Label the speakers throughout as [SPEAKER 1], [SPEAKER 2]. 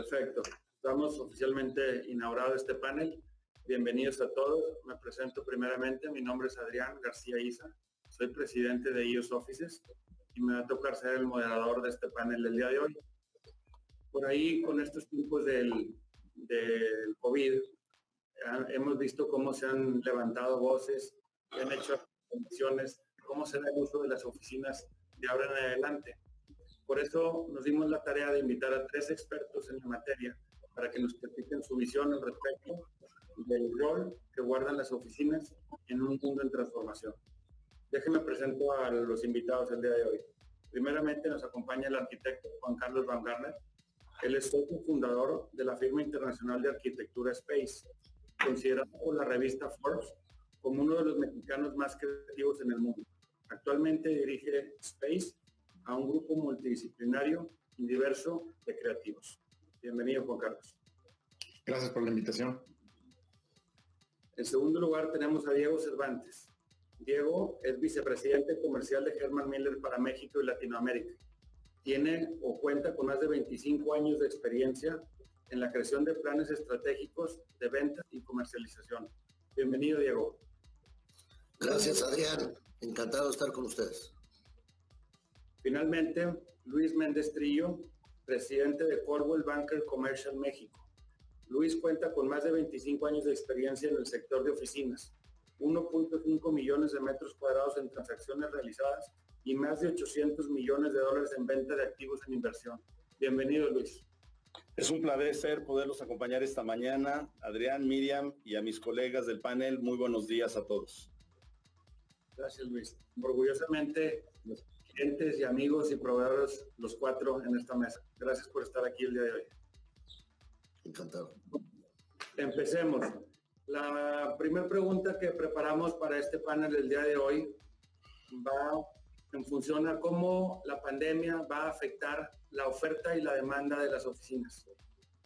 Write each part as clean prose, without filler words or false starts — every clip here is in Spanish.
[SPEAKER 1] Perfecto. Estamos oficialmente inaugurado este panel. Bienvenidos a todos. Me presento primeramente. Mi nombre es Adrián García Isa. Soy presidente de IOS Offices y me va a tocar ser el moderador de este panel del día de hoy. Por ahí, con estos tiempos del COVID, hemos visto cómo se han levantado voces, se han hecho condiciones, cómo será el uso de las oficinas de ahora en adelante. Por eso nos dimos la tarea de invitar a 3 expertos en la materia para que nos platiquen su visión al respecto del rol que guardan las oficinas en un mundo en transformación. Déjenme presento a los invitados el día de hoy. Primeramente nos acompaña el arquitecto Juan Carlos Baumgartner. Él es socio fundador de la firma internacional de arquitectura Space, considerado por la revista Forbes como uno de los mexicanos más creativos en el mundo. Actualmente dirige Space, a un grupo multidisciplinario y diverso de creativos. Bienvenido, Juan Carlos.
[SPEAKER 2] Gracias por la invitación.
[SPEAKER 1] En segundo lugar tenemos a Diego Cervantes. Diego es vicepresidente comercial de Herman Miller para México y Latinoamérica. Tiene o cuenta con más de 25 años de experiencia en la creación de planes estratégicos de venta y comercialización. Bienvenido, Diego.
[SPEAKER 3] Gracias, Adrián. Encantado de estar con ustedes.
[SPEAKER 1] Finalmente, Luis Méndez Trillo, presidente de Coldwell Banker Commercial México. Luis cuenta con más de 25 años de experiencia en el sector de oficinas, 1.5 millones de metros cuadrados en transacciones realizadas y más de 800 millones de dólares en venta de activos en inversión. Bienvenido, Luis.
[SPEAKER 4] Es un placer poderlos acompañar esta mañana. Adrián, Miriam y a mis colegas del panel, muy buenos días a todos.
[SPEAKER 1] Gracias, Luis. Orgullosamente, clientes y amigos y proveedores, los 4 en esta mesa. Gracias por estar aquí el día de hoy.
[SPEAKER 3] Encantado.
[SPEAKER 1] Empecemos. La primera pregunta que preparamos para este panel del día de hoy va en función a cómo la pandemia va a afectar la oferta y la demanda de las oficinas.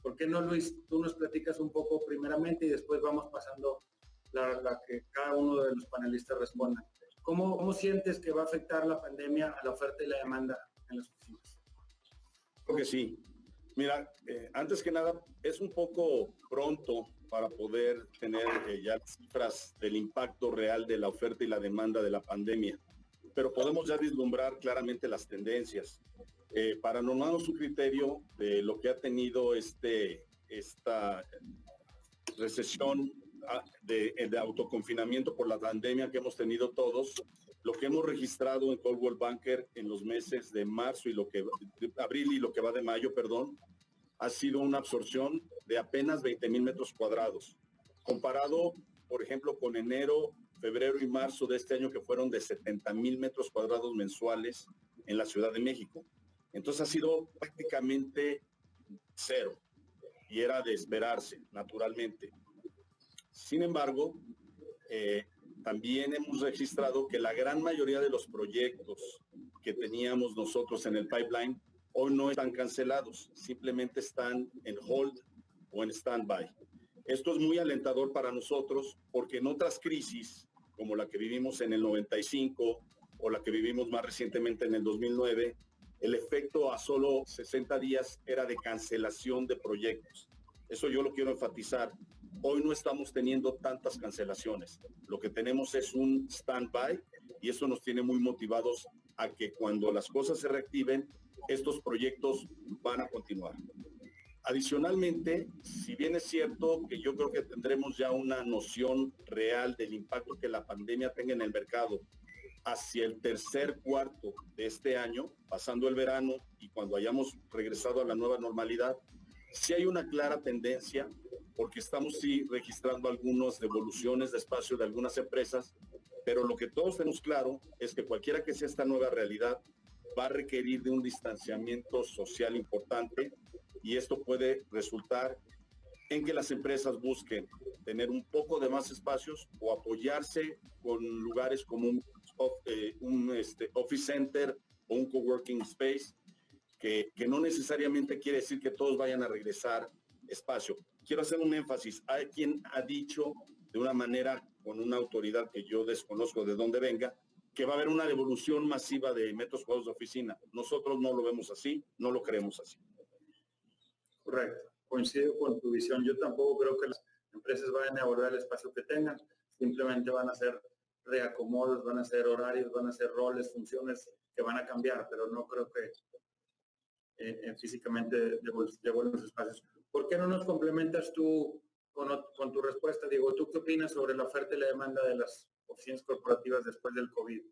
[SPEAKER 1] ¿Por qué no, Luis? Tú nos platicas un poco primeramente y después vamos pasando la que cada uno de los panelistas responda. ¿Cómo sientes que va a afectar la pandemia a la oferta y la demanda en las oficinas?
[SPEAKER 4] Creo que sí. Mira, antes que nada, es un poco pronto para poder tener ya las cifras del impacto real de la oferta y la demanda de la pandemia, pero podemos ya vislumbrar claramente las tendencias. Para no darnos un criterio de lo que ha tenido esta recesión de autoconfinamiento por la pandemia que hemos tenido todos, lo que hemos registrado en Coldwell Banker en los meses de marzo y de abril y lo que va de mayo, ha sido una absorción de apenas 20,000 metros cuadrados, comparado, por ejemplo, con enero, febrero y marzo de este año, que fueron de 70,000 metros cuadrados mensuales en la Ciudad de México. Entonces ha sido prácticamente cero y era de esperarse, naturalmente. Sin embargo, también hemos registrado que la gran mayoría de los proyectos que teníamos nosotros en el pipeline hoy no están cancelados, simplemente están en hold o en stand-by. Esto es muy alentador para nosotros porque en otras crisis, como la que vivimos en el 95 o la que vivimos más recientemente en el 2009, el efecto a solo 60 días era de cancelación de proyectos. Eso yo lo quiero enfatizar. Hoy no estamos teniendo tantas cancelaciones. Lo que tenemos es un stand-by y eso nos tiene muy motivados a que cuando las cosas se reactiven, estos proyectos van a continuar. Adicionalmente, si bien es cierto que yo creo que tendremos ya una noción real del impacto que la pandemia tenga en el mercado hacia el tercer cuarto de este año, pasando el verano y cuando hayamos regresado a la nueva normalidad, sí hay una clara tendencia, porque estamos sí registrando algunas devoluciones de espacio de algunas empresas, pero lo que todos tenemos claro es que cualquiera que sea esta nueva realidad va a requerir de un distanciamiento social importante y esto puede resultar en que las empresas busquen tener un poco de más espacios o apoyarse con lugares como un office center o un coworking space, que no necesariamente quiere decir que todos vayan a regresar espacio. Quiero hacer un énfasis. Hay quien ha dicho de una manera, con una autoridad que yo desconozco de dónde venga, que va a haber una devolución masiva de metros cuadrados de oficina. Nosotros no lo vemos así, no lo creemos así.
[SPEAKER 1] Correcto. coincido con tu visión. Yo tampoco creo que las empresas vayan a abordar el espacio que tengan. Simplemente van a hacer reacomodos, van a hacer horarios, van a hacer roles, funciones que van a cambiar, pero no creo que físicamente devuelven los espacios. ¿Por qué no nos complementas tú con tu respuesta, Diego? ¿Tú qué opinas sobre la oferta y la demanda de las oficinas corporativas después del COVID?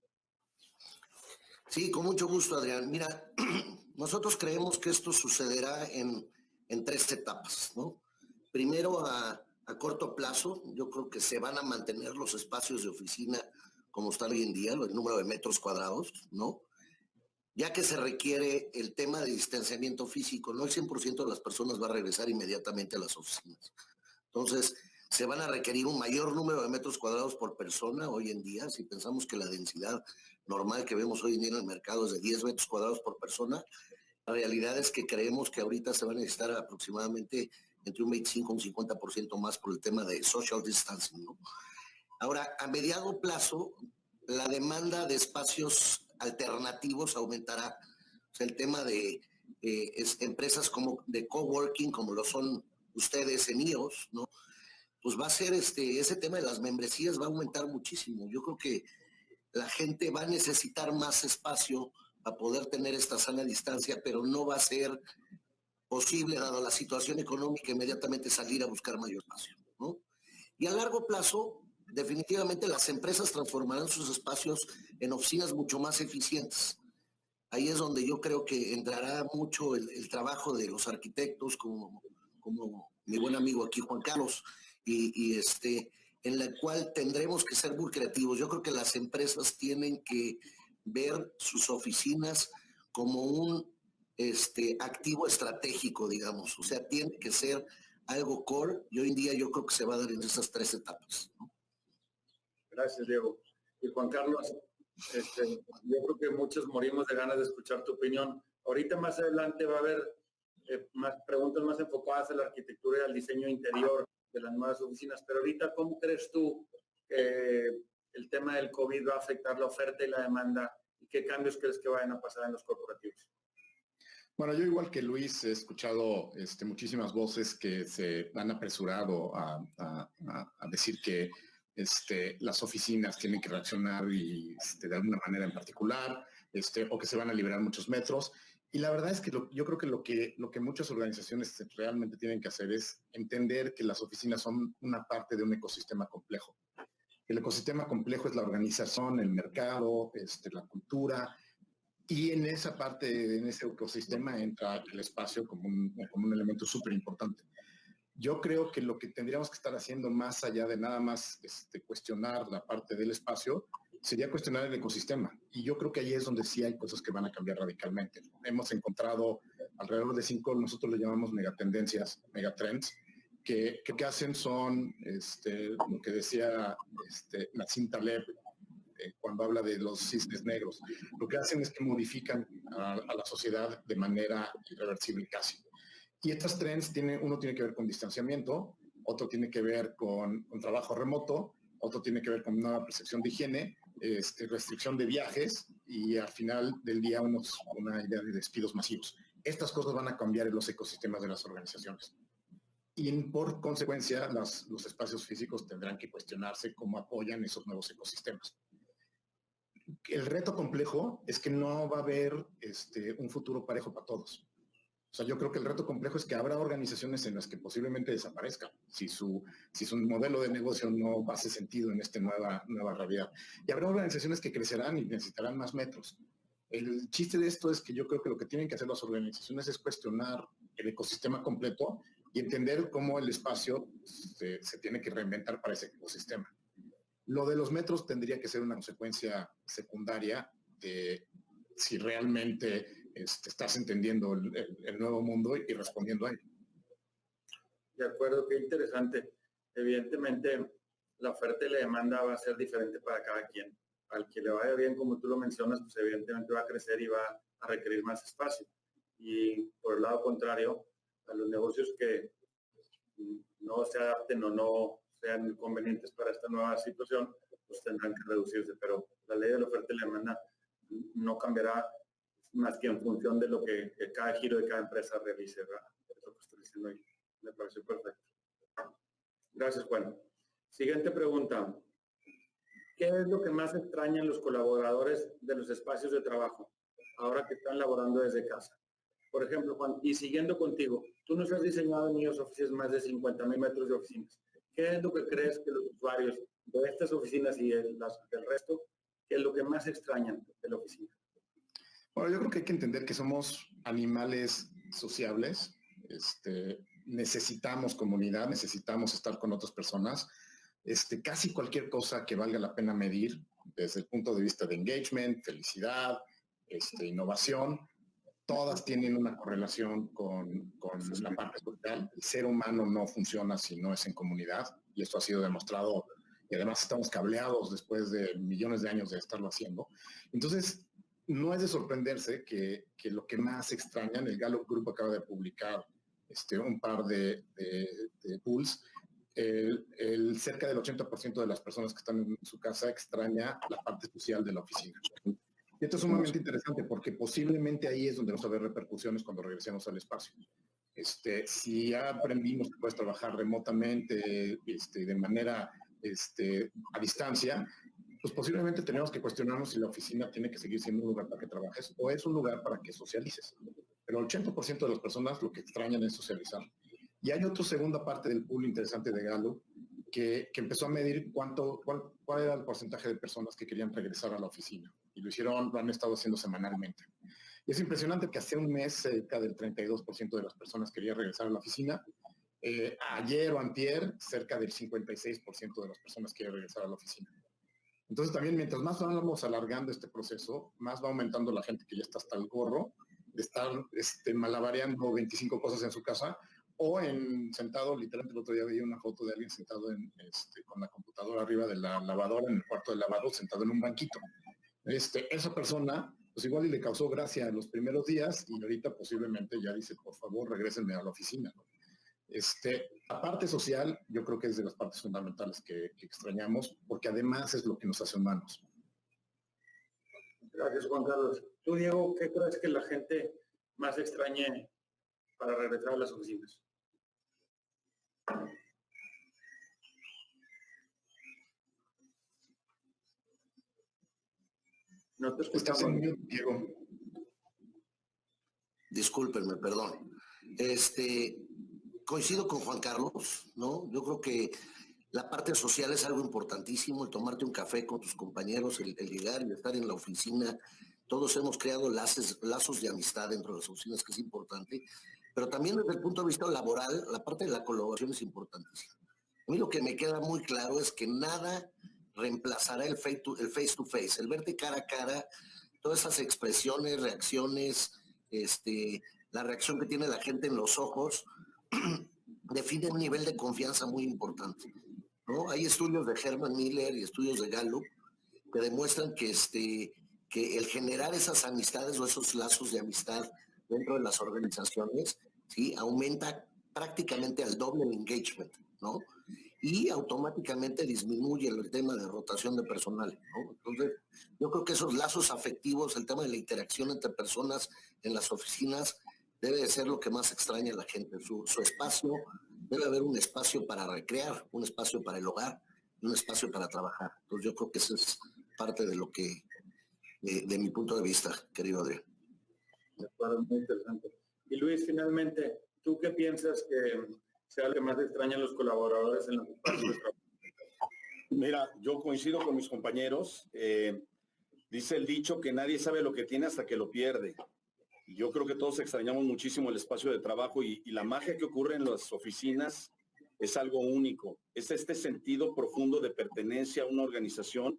[SPEAKER 3] Sí, con mucho gusto, Adrián. Mira, nosotros creemos que esto sucederá en 3 etapas, ¿no? Primero, a corto plazo, yo creo que se van a mantener los espacios de oficina como están hoy en día, el número de metros cuadrados, ¿no? Ya que se requiere el tema de distanciamiento físico, no el 100% de las personas va a regresar inmediatamente a las oficinas. Entonces, se van a requerir un mayor número de metros cuadrados por persona hoy en día. Si pensamos que la densidad normal que vemos hoy en día en el mercado es de 10 metros cuadrados por persona, la realidad es que creemos que ahorita se va a necesitar aproximadamente entre un 25 y un 50% más por el tema de social distancing, ¿no? Ahora, a mediado plazo, la demanda de espacios alternativos aumentará. O sea, el tema de empresas como de coworking, como lo son ustedes en IOS, ¿no? Pues va a ser ese tema de las membresías va a aumentar muchísimo. Yo creo que la gente va a necesitar más espacio para poder tener esta sana distancia, pero no va a ser posible, dado la situación económica, inmediatamente salir a buscar mayor espacio, ¿no? Y a largo plazo, definitivamente las empresas transformarán sus espacios en oficinas mucho más eficientes. Ahí es donde yo creo que entrará mucho el trabajo de los arquitectos, como mi buen amigo aquí, Juan Carlos, y en la cual tendremos que ser muy creativos. Yo creo que las empresas tienen que ver sus oficinas como un activo estratégico, digamos. O sea, tiene que ser algo core, y hoy en día yo creo que se va a dar en esas 3 etapas, ¿no?
[SPEAKER 1] Gracias, Diego. Y Juan Carlos, yo creo que muchos morimos de ganas de escuchar tu opinión. Ahorita más adelante va a haber más preguntas más enfocadas a la arquitectura y al diseño interior de las nuevas oficinas, pero ahorita, ¿cómo crees tú que el tema del COVID va a afectar la oferta y la demanda? ¿Y qué cambios crees que vayan a pasar en los corporativos?
[SPEAKER 2] Bueno, yo igual que Luis he escuchado muchísimas voces que se han apresurado a decir que las oficinas tienen que reaccionar y de alguna manera en particular, o que se van a liberar muchos metros. Y la verdad es que yo creo que lo que muchas organizaciones realmente tienen que hacer es entender que las oficinas son una parte de un ecosistema complejo. El ecosistema complejo es la organización, el mercado, la cultura. Y en esa parte, en ese ecosistema, entra el espacio como un elemento súper importante. Yo creo que lo que tendríamos que estar haciendo más allá de nada más cuestionar la parte del espacio, sería cuestionar el ecosistema. Y yo creo que ahí es donde sí hay cosas que van a cambiar radicalmente. Hemos encontrado alrededor de 5, nosotros le llamamos megatendencias, megatrends, que hacen son lo que decía Nassim Taleb, cuando habla de los cisnes negros. Lo que hacen es que modifican a la sociedad de manera irreversible casi. Y estas trends uno tiene que ver con distanciamiento, otro tiene que ver con trabajo remoto, otro tiene que ver con nueva percepción de higiene, restricción de viajes y al final del día una idea de despidos masivos. Estas cosas van a cambiar en los ecosistemas de las organizaciones. Y por consecuencia, los espacios físicos tendrán que cuestionarse cómo apoyan esos nuevos ecosistemas. El reto complejo es que no va a haber un futuro parejo para todos. O sea, yo creo que el reto complejo es que habrá organizaciones en las que posiblemente desaparezcan si su modelo de negocio no hace sentido en esta nueva realidad. Y habrá organizaciones que crecerán y necesitarán más metros. El chiste de esto es que yo creo que lo que tienen que hacer las organizaciones es cuestionar el ecosistema completo y entender cómo el espacio se tiene que reinventar para ese ecosistema. Lo de los metros tendría que ser una consecuencia secundaria de si realmente estás entendiendo el nuevo mundo y respondiendo a él.
[SPEAKER 1] De acuerdo, qué interesante. Evidentemente, la oferta y la demanda va a ser diferente para cada quien. Al que le vaya bien, como tú lo mencionas, pues evidentemente va a crecer y va a requerir más espacio. Y por el lado contrario, a los negocios que no se adapten o no sean convenientes para esta nueva situación, pues tendrán que reducirse. Pero la ley de la oferta y la demanda no cambiará más que en función de lo que cada giro de cada empresa realice, ¿verdad? Es lo que estoy diciendo ahí. Me pareció perfecto. Gracias, Juan. Siguiente pregunta. ¿Qué es lo que más extrañan los colaboradores de los espacios de trabajo ahora que están laborando desde casa? Por ejemplo, Juan, y siguiendo contigo, tú nos has diseñado en IOS Offices más de 50,000 metros de oficinas. ¿Qué es lo que crees que los usuarios de estas oficinas y del resto, qué es lo que más extrañan de la oficina?
[SPEAKER 2] Bueno, yo creo que hay que entender que somos animales sociables. Necesitamos comunidad, necesitamos estar con otras personas. Casi cualquier cosa que valga la pena medir desde el punto de vista de engagement, felicidad, innovación, todas tienen una correlación con la parte social. El ser humano no funciona si no es en comunidad, y esto ha sido demostrado, y además estamos cableados después de millones de años de estarlo haciendo. Entonces, no es de sorprenderse que lo que más extrañan, el Gallup Group acaba de publicar un par de polls, cerca del 80% de las personas que están en su casa extraña la parte social de la oficina. Y esto es sumamente interesante porque posiblemente ahí es donde vamos a ver repercusiones cuando regresemos al espacio. Si ya aprendimos que puedes trabajar remotamente, de manera a distancia, pues posiblemente tenemos que cuestionarnos si la oficina tiene que seguir siendo un lugar para que trabajes o es un lugar para que socialices. Pero el 80% de las personas lo que extrañan es socializar. Y hay otra segunda parte del pool interesante de Gallup que empezó a medir cuál era el porcentaje de personas que querían regresar a la oficina. Y lo han estado haciendo semanalmente. Y es impresionante que hace un mes cerca del 32% de las personas querían regresar a la oficina. Ayer o antier, cerca del 56% de las personas quieren regresar a la oficina. Entonces también mientras más vamos alargando este proceso, más va aumentando la gente que ya está hasta el gorro de estar malabareando 25 cosas en su casa o sentado, literalmente el otro día vi una foto de alguien sentado con la computadora arriba de la lavadora en el cuarto de lavado, sentado en un banquito. Esa persona, pues igual y le causó gracia en los primeros días y ahorita posiblemente ya dice, por favor, regrésenme a la oficina, ¿no? La parte social yo creo que es de las partes fundamentales que extrañamos, porque además es lo que nos hace humanos.
[SPEAKER 1] Gracias, Juan Carlos. Tú, Diego, ¿qué crees que la gente más extrañe para regresar a las oficinas? No te escuchamos.
[SPEAKER 2] Estás en mute, Diego.
[SPEAKER 3] Discúlpenme, perdón. Coincido con Juan Carlos, ¿no? Yo creo que la parte social es algo importantísimo, el tomarte un café con tus compañeros, el llegar y estar en la oficina. Todos hemos creado lazos de amistad dentro de las oficinas, que es importante, pero también desde el punto de vista laboral, la parte de la colaboración es importantísima. A mí lo que me queda muy claro es que nada reemplazará el face to face, el verte cara a cara, todas esas expresiones, reacciones, la reacción que tiene la gente en los ojos, define un nivel de confianza muy importante, ¿no? Hay estudios de Herman Miller y estudios de Gallup que demuestran que el generar esas amistades o esos lazos de amistad dentro de las organizaciones, ¿sí?, aumenta prácticamente al doble el engagement, ¿no? Y automáticamente disminuye el tema de rotación de personal, ¿no? Entonces, yo creo que esos lazos afectivos, el tema de la interacción entre personas en las oficinas, debe de ser lo que más extraña a la gente. Su espacio, debe haber un espacio para recrear, un espacio para el hogar, un espacio para trabajar. Entonces, yo creo que eso es parte de lo que, de mi punto de vista, querido Adrián.
[SPEAKER 1] De acuerdo, muy interesante. Y Luis, finalmente, ¿tú qué piensas que sea lo que más extrañan los colaboradores en los espacios de trabajo?
[SPEAKER 4] Mira, yo coincido con mis compañeros. Dice el dicho que nadie sabe lo que tiene hasta que lo pierde. Yo creo que todos extrañamos muchísimo el espacio de trabajo y la magia que ocurre en las oficinas es algo único. Es este sentido profundo de pertenencia a una organización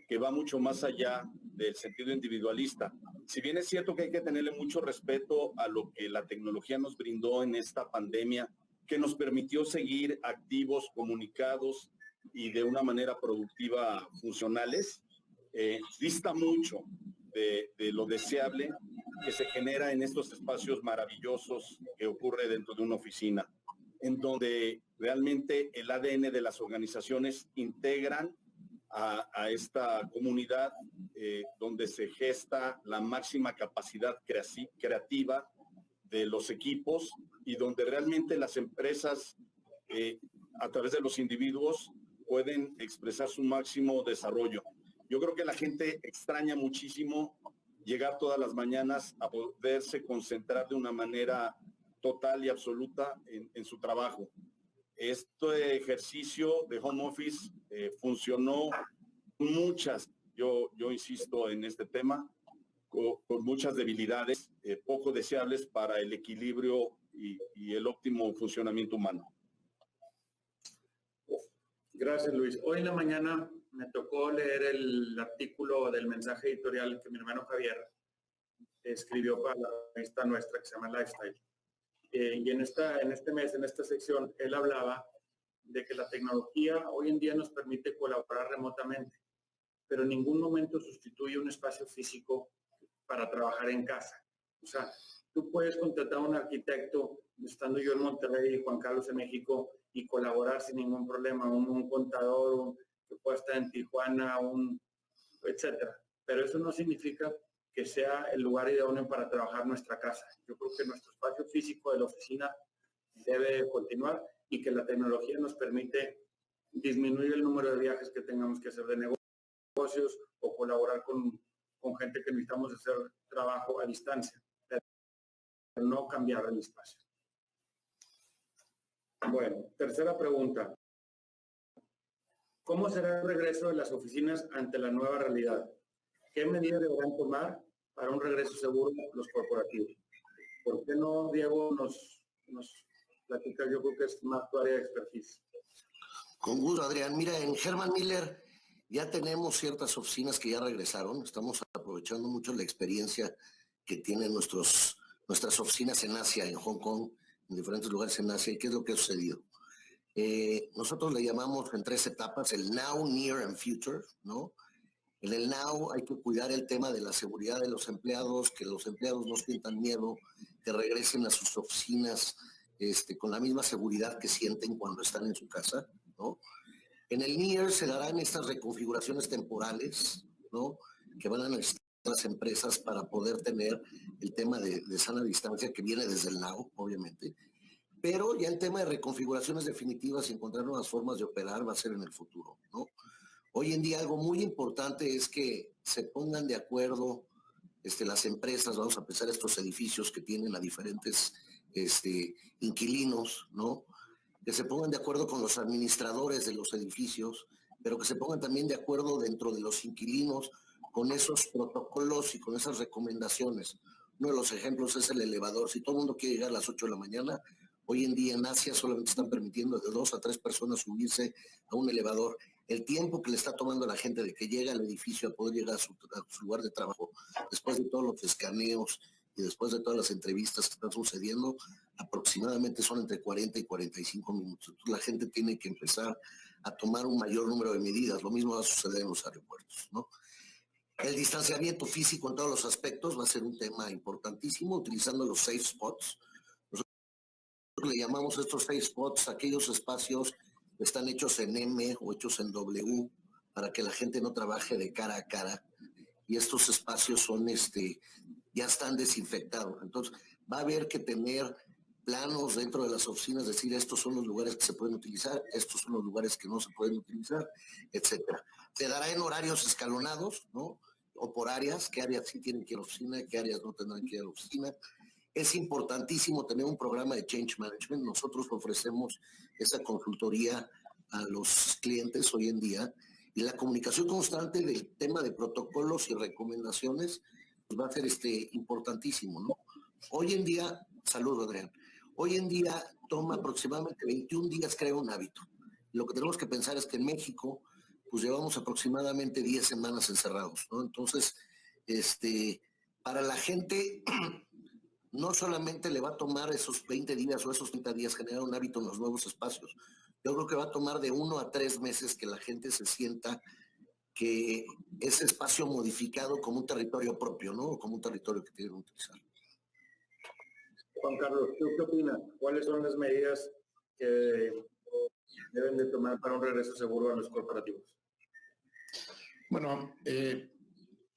[SPEAKER 4] que va mucho más allá del sentido individualista. Si bien es cierto que hay que tenerle mucho respeto a lo que la tecnología nos brindó en esta pandemia, que nos permitió seguir activos, comunicados y de una manera productiva funcionales, dista mucho de lo deseable que se genera en estos espacios maravillosos que ocurre dentro de una oficina, en donde realmente el ADN de las organizaciones integran a esta comunidad, donde se gesta la máxima capacidad creativa de los equipos y donde realmente las empresas, a través de los individuos, pueden expresar su máximo desarrollo. Yo creo que la gente extraña muchísimo llegar todas las mañanas a poderse concentrar de una manera total y absoluta en su trabajo. Este ejercicio de home office funcionó muchas, yo insisto en este tema, con muchas debilidades poco deseables para el equilibrio y el óptimo funcionamiento humano.
[SPEAKER 1] Gracias, Luis. Hoy en la mañana me tocó leer el artículo del mensaje editorial que mi hermano Javier escribió para la revista nuestra que se llama Lifestyle. Y en este mes, en esta sección, él hablaba de que la tecnología hoy en día nos permite colaborar remotamente, pero en ningún momento sustituye un espacio físico para trabajar en casa. O sea, tú puedes contratar a un arquitecto, estando yo en Monterrey y Juan Carlos en México, y colaborar sin ningún problema, un contador que pueda estar en Tijuana, etcétera. Pero eso no significa que sea el lugar idóneo para trabajar nuestra casa. Yo creo que nuestro espacio físico de la oficina debe continuar y que la tecnología nos permite disminuir el número de viajes que tengamos que hacer de negocios o colaborar con gente que necesitamos hacer trabajo a distancia, pero no cambiar el espacio. Bueno, tercera pregunta. ¿Cómo será el regreso de las oficinas ante la nueva realidad? ¿Qué medidas deberán tomar para un regreso seguro los corporativos? ¿Por qué no, Diego, nos platica? Yo creo que es más tu área de expertise.
[SPEAKER 3] Con gusto, Adrián. Mira, en Herman Miller ya tenemos ciertas oficinas que ya regresaron. Estamos aprovechando mucho la experiencia que tienen nuestras oficinas en Asia, en Hong Kong, en diferentes lugares en Asia. ¿Y qué es lo que ha sucedido? Nosotros le llamamos en 3 etapas el Now, Near and Future, ¿no? En el Now hay que cuidar el tema de la seguridad de los empleados, que los empleados no sientan miedo, que regresen a sus oficinas con la misma seguridad que sienten cuando están en su casa, ¿no? En el Near se darán estas reconfiguraciones temporales, ¿no? Que van a necesitar las empresas para poder tener el tema de sana distancia que viene desde el Now, obviamente. Pero ya el tema de reconfiguraciones definitivas y encontrar nuevas formas de operar va a ser en el futuro, ¿no? Hoy en día algo muy importante es que se pongan de acuerdo las empresas, vamos a pensar estos edificios que tienen a diferentes inquilinos, ¿no? Que se pongan de acuerdo con los administradores de los edificios, pero que se pongan también de acuerdo dentro de los inquilinos con esos protocolos y con esas recomendaciones. Uno de los ejemplos es el elevador. Si todo el mundo quiere llegar a las 8 de la mañana, hoy en día en Asia solamente están permitiendo de 2 a 3 personas subirse a un elevador. El tiempo que le está tomando a la gente de que llega al edificio a poder llegar a su lugar de trabajo, después de todos los escaneos y después de todas las entrevistas que están sucediendo, aproximadamente son entre 40 y 45 minutos. Entonces la gente tiene que empezar a tomar un mayor número de medidas. Lo mismo va a suceder en los aeropuertos, ¿no? El distanciamiento físico en todos los aspectos va a ser un tema importantísimo, utilizando los safe spots. Nosotros le llamamos estos safe spots aquellos espacios que están hechos en M o hechos en W para que la gente no trabaje de cara a cara. Y estos espacios son ya están desinfectados. Entonces va a haber que tener planos dentro de las oficinas, decir estos son los lugares que se pueden utilizar, estos son los lugares que no se pueden utilizar, etcétera. Se dará en horarios escalonados, ¿no? O por áreas, qué áreas sí tienen que ir a la oficina, qué áreas no tendrán que ir a la oficina. Es importantísimo tener un programa de change management. Nosotros ofrecemos esa consultoría a los clientes hoy en día y la comunicación constante del tema de protocolos y recomendaciones pues va a ser importantísimo, ¿no? Hoy en día, saludo Adrián, hoy en día toma aproximadamente 21 días crear un hábito. Lo que tenemos que pensar es que en México pues llevamos aproximadamente 10 semanas encerrados, ¿no? Entonces, para la gente no solamente le va a tomar esos 20 días o esos 30 días generar un hábito en los nuevos espacios. Yo creo que va a tomar de 1 a 3 meses que la gente se sienta que ese espacio modificado como un territorio propio, ¿no? Como un territorio que tienen que utilizar.
[SPEAKER 1] Juan Carlos, ¿tú qué opinas? ¿Cuáles son las medidas que deben de tomar para un regreso seguro a los corporativos?
[SPEAKER 2] Bueno,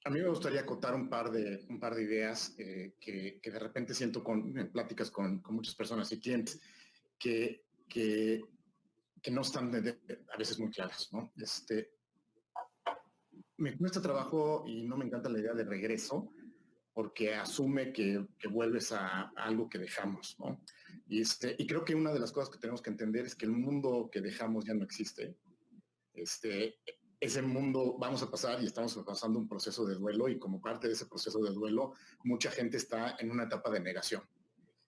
[SPEAKER 2] A mí me gustaría acotar un par de ideas que de repente siento en pláticas con muchas personas y clientes que, que, que no están a veces muy claras, ¿no? Me cuesta trabajo y no me encanta la idea de regreso porque asume que vuelves a algo que dejamos, ¿no? Y creo que una de las cosas que tenemos que entender es que el mundo que dejamos ya no existe. Ese mundo vamos a pasar y estamos pasando un proceso de duelo y como parte de ese proceso de duelo, mucha gente está en una etapa de negación.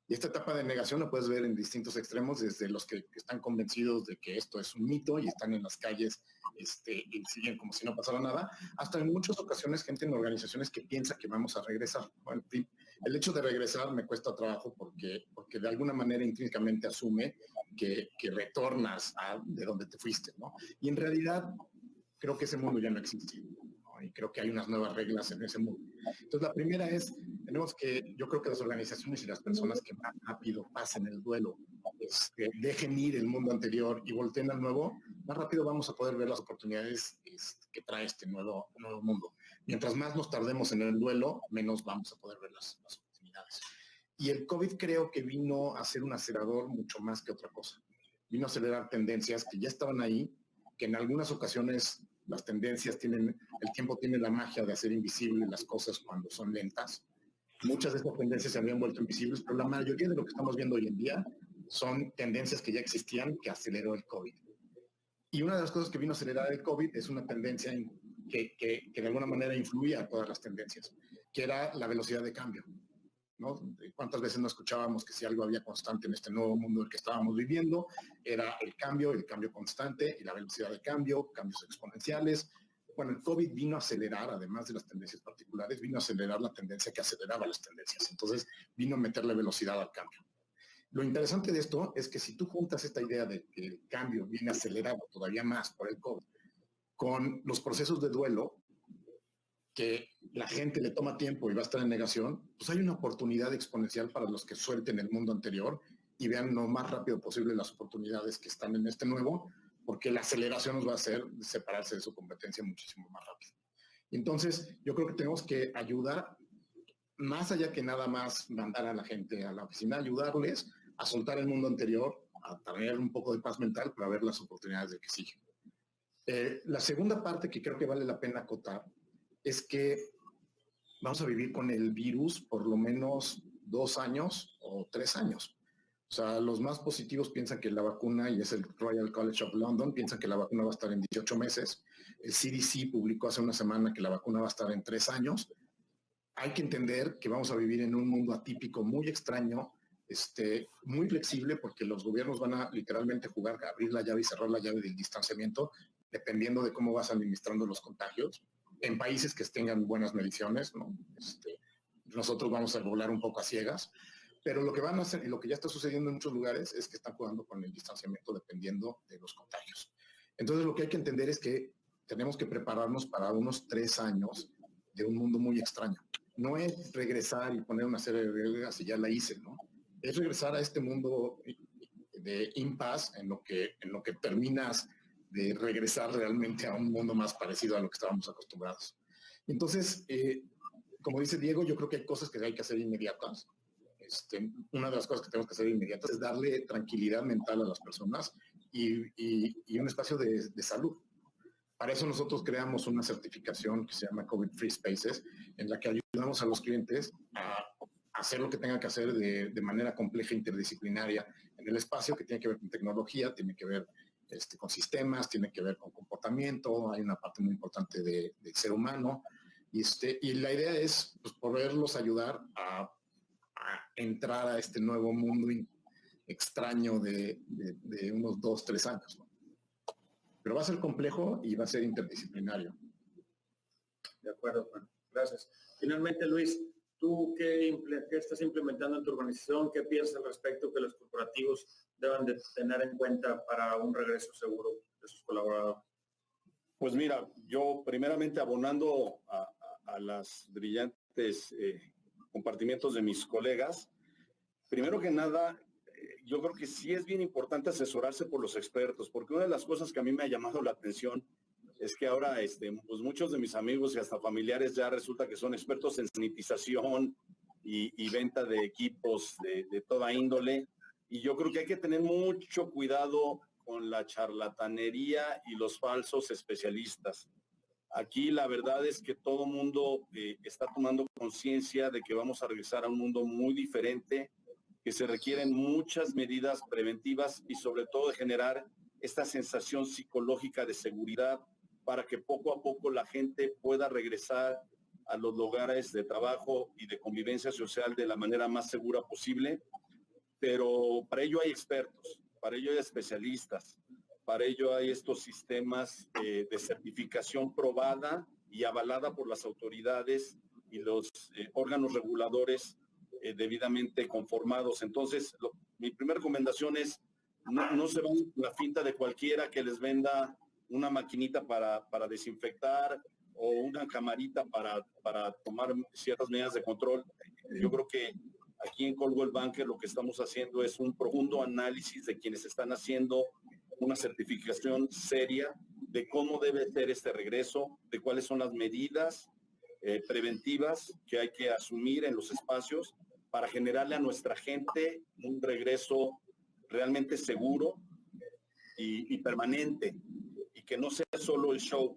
[SPEAKER 2] Y esta etapa de negación la puedes ver en distintos extremos, desde los que están convencidos de que esto es un mito y están en las calles y siguen como si no pasara nada, hasta en muchas ocasiones gente en organizaciones que piensa que vamos a regresar. Bueno, en fin, el hecho de regresar me cuesta trabajo porque de alguna manera intrínsecamente asume que retornas de donde te fuiste, ¿no? Y en realidad creo que ese mundo ya no existe, ¿no? Y creo que hay unas nuevas reglas en ese mundo. Entonces, la primera es, yo creo que las organizaciones y las personas que más rápido pasen el duelo, dejen ir el mundo anterior y volteen al nuevo, más rápido vamos a poder ver las oportunidades que trae este nuevo mundo. Mientras más nos tardemos en el duelo, menos vamos a poder ver las oportunidades. Y el COVID creo que vino a ser un acelerador mucho más que otra cosa. Vino a acelerar tendencias que ya estaban ahí, que en algunas ocasiones las tendencias el tiempo tiene la magia de hacer invisibles las cosas cuando son lentas. Muchas de estas tendencias se habían vuelto invisibles, pero la mayoría de lo que estamos viendo hoy en día son tendencias que ya existían, que aceleró el COVID. Y una de las cosas que vino a acelerar el COVID es una tendencia que de alguna manera influía a todas las tendencias, que era la velocidad de cambio, ¿no? ¿Cuántas veces no escuchábamos que si algo había constante en este nuevo mundo en el que estábamos viviendo, era el cambio constante y la velocidad de cambio, cambios exponenciales? Bueno, el COVID vino a acelerar, además de las tendencias particulares, vino a acelerar la tendencia que aceleraba las tendencias. Entonces, vino a meterle velocidad al cambio. Lo interesante de esto es que si tú juntas esta idea de que el cambio viene acelerado todavía más por el COVID, con los procesos de duelo, que la gente le toma tiempo y va a estar en negación, pues hay una oportunidad exponencial para los que suelten el mundo anterior y vean lo más rápido posible las oportunidades que están en este nuevo, porque la aceleración nos va a hacer separarse de su competencia muchísimo más rápido. Entonces, yo creo que tenemos que ayudar, más allá que nada más mandar a la gente a la oficina, ayudarles a soltar el mundo anterior, a tener un poco de paz mental para ver las oportunidades de que siguen. La segunda parte que creo que vale la pena acotar es que vamos a vivir con el virus por lo menos 2 años o 3 años. O sea, los más positivos piensan que la vacuna, y es el Royal College of London, piensan que la vacuna va a estar en 18 meses. El CDC publicó hace una semana que la vacuna va a estar en 3 años. Hay que entender que vamos a vivir en un mundo atípico muy extraño, muy flexible, porque los gobiernos van a literalmente jugar a abrir la llave y cerrar la llave del distanciamiento, dependiendo de cómo vas administrando los contagios. En países que tengan buenas mediciones, ¿no? Nosotros vamos a volar un poco a ciegas, pero lo que van a hacer y lo que ya está sucediendo en muchos lugares es que están jugando con el distanciamiento dependiendo de los contagios. Entonces, lo que hay que entender es que tenemos que prepararnos para unos 3 años de un mundo muy extraño. No es regresar y poner una serie de reglas y ya la hice, ¿no? Es regresar a este mundo de impasse en lo que terminas de regresar realmente a un mundo más parecido a lo que estábamos acostumbrados. Entonces, como dice Diego, yo creo que hay cosas que hay que hacer inmediatas. Una de las cosas que tenemos que hacer inmediatas es darle tranquilidad mental a las personas y un espacio de salud. Para eso nosotros creamos una certificación que se llama COVID Free Spaces, en la que ayudamos a los clientes a hacer lo que tengan que hacer de manera compleja e interdisciplinaria en el espacio, que tiene que ver con tecnología, tiene que ver con sistemas, tiene que ver con comportamiento, hay una parte muy importante del ser humano, y la idea es pues, poderlos ayudar a entrar a este nuevo mundo extraño de unos 2, 3 años, ¿no? Pero va a ser complejo y va a ser interdisciplinario.
[SPEAKER 1] De acuerdo, Juan. Gracias. Finalmente, Luis, ¿tú qué estás implementando en tu organización? ¿Qué piensas al respecto que los corporativos deben de tener en cuenta para un regreso seguro de sus colaboradores?
[SPEAKER 4] Pues mira, yo primeramente abonando a las brillantes compartimientos de mis colegas, primero que nada, yo creo que sí es bien importante asesorarse por los expertos, porque una de las cosas que a mí me ha llamado la atención es que ahora pues muchos de mis amigos y hasta familiares ya resulta que son expertos en sanitización y venta de equipos de toda índole. Y yo creo que hay que tener mucho cuidado con la charlatanería y los falsos especialistas. Aquí la verdad es que todo mundo está tomando conciencia de que vamos a regresar a un mundo muy diferente, que se requieren muchas medidas preventivas y sobre todo de generar esta sensación psicológica de seguridad para que poco a poco la gente pueda regresar a los lugares de trabajo y de convivencia social de la manera más segura posible. Pero para ello hay expertos, para ello hay especialistas, para ello hay estos sistemas de certificación probada y avalada por las autoridades y los órganos reguladores debidamente conformados. Entonces, mi primera recomendación es no se van la finta de cualquiera que les venda una maquinita para desinfectar o una camarita para tomar ciertas medidas de control. Yo creo que aquí en Coldwell Banker lo que estamos haciendo es un profundo análisis de quienes están haciendo una certificación seria de cómo debe ser este regreso, de cuáles son las medidas preventivas que hay que asumir en los espacios para generarle a nuestra gente un regreso realmente seguro y permanente, y que no sea solo el show.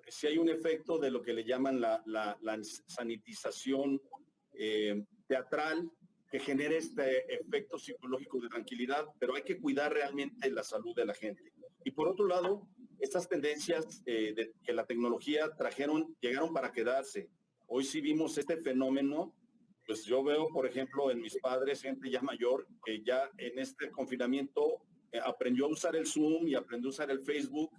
[SPEAKER 4] Si hay un efecto de lo que le llaman la sanitización teatral, que genere este efecto psicológico de tranquilidad, pero hay que cuidar realmente la salud de la gente. Y por otro lado, estas tendencias que la tecnología llegaron para quedarse. Hoy sí vimos este fenómeno, pues yo veo, por ejemplo, en mis padres, gente ya mayor, que ya en este confinamiento aprendió a usar el Zoom y aprendió a usar el Facebook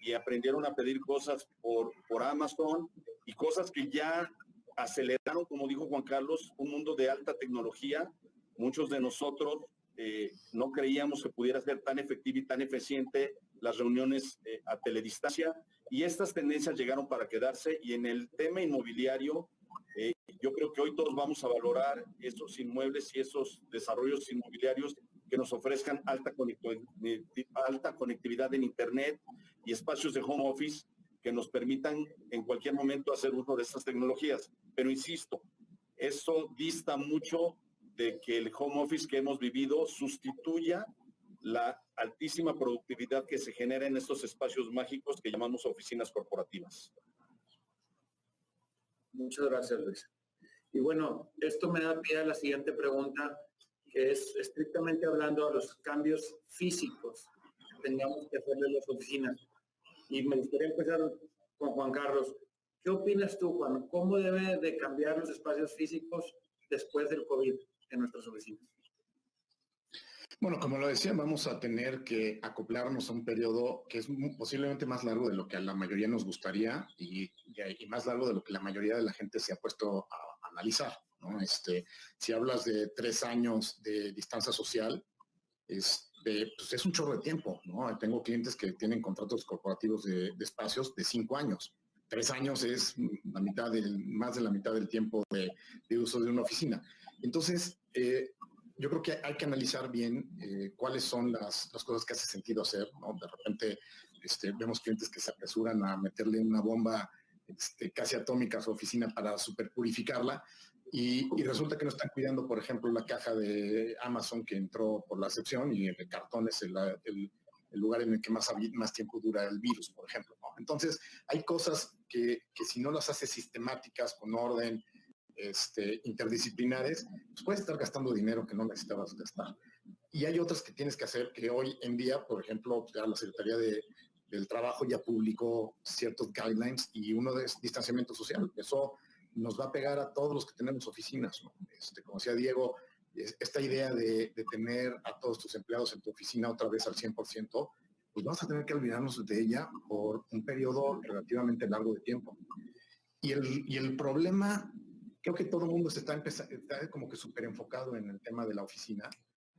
[SPEAKER 4] y aprendieron a pedir cosas por Amazon y cosas que ya aceleraron, como dijo Juan Carlos, un mundo de alta tecnología. Muchos de nosotros no creíamos que pudiera ser tan efectivo y tan eficiente las reuniones a teledistancia, y estas tendencias llegaron para quedarse. Y en el tema inmobiliario, yo creo que hoy todos vamos a valorar esos inmuebles y esos desarrollos inmobiliarios que nos ofrezcan alta conectividad en Internet y espacios de home office que nos permitan en cualquier momento hacer uso de estas tecnologías. Pero insisto, eso dista mucho de que el home office que hemos vivido sustituya la altísima productividad que se genera en estos espacios mágicos que llamamos oficinas corporativas.
[SPEAKER 1] Muchas gracias, Luis. Y bueno, esto me da pie a la siguiente pregunta, que es estrictamente hablando de los cambios físicos que tengamos que hacerle en las oficinas. Y me gustaría empezar con Juan Carlos. ¿Qué opinas tú, Juan? ¿Cómo debe de cambiar los espacios físicos después del COVID en nuestras oficinas?
[SPEAKER 2] Bueno, como lo decía, vamos a tener que acoplarnos a un periodo que es posiblemente más largo de lo que a la mayoría nos gustaría y más largo de lo que la mayoría de la gente se ha puesto a analizar, ¿no? Si hablas de 3 años de distancia social, pues es un chorro de tiempo, ¿no? Tengo clientes que tienen contratos corporativos de espacios de 5 años. 3 años es más de la mitad del tiempo de uso de una oficina. Entonces, yo creo que hay que analizar bien cuáles son las cosas que hace sentido hacer, ¿no? De repente vemos clientes que se apresuran a meterle una bomba casi atómica a su oficina para superpurificarla y resulta que no están cuidando, por ejemplo, la caja de Amazon que entró por la excepción y el cartón es el lugar en el que más tiempo dura el virus, por ejemplo, ¿no? Entonces, hay cosas que si no las haces sistemáticas, con orden, interdisciplinares, pues puedes estar gastando dinero que no necesitabas gastar. Y hay otras que tienes que hacer que hoy en día, por ejemplo, ya la Secretaría del Trabajo ya publicó ciertos guidelines y uno es distanciamiento social. Eso nos va a pegar a todos los que tenemos oficinas, ¿no? Como decía Diego, esta idea de tener a todos tus empleados en tu oficina otra vez al 100%, pues vamos a tener que olvidarnos de ella por un periodo relativamente largo de tiempo. Y el problema, creo que todo el mundo está como que súper enfocado en el tema de la oficina,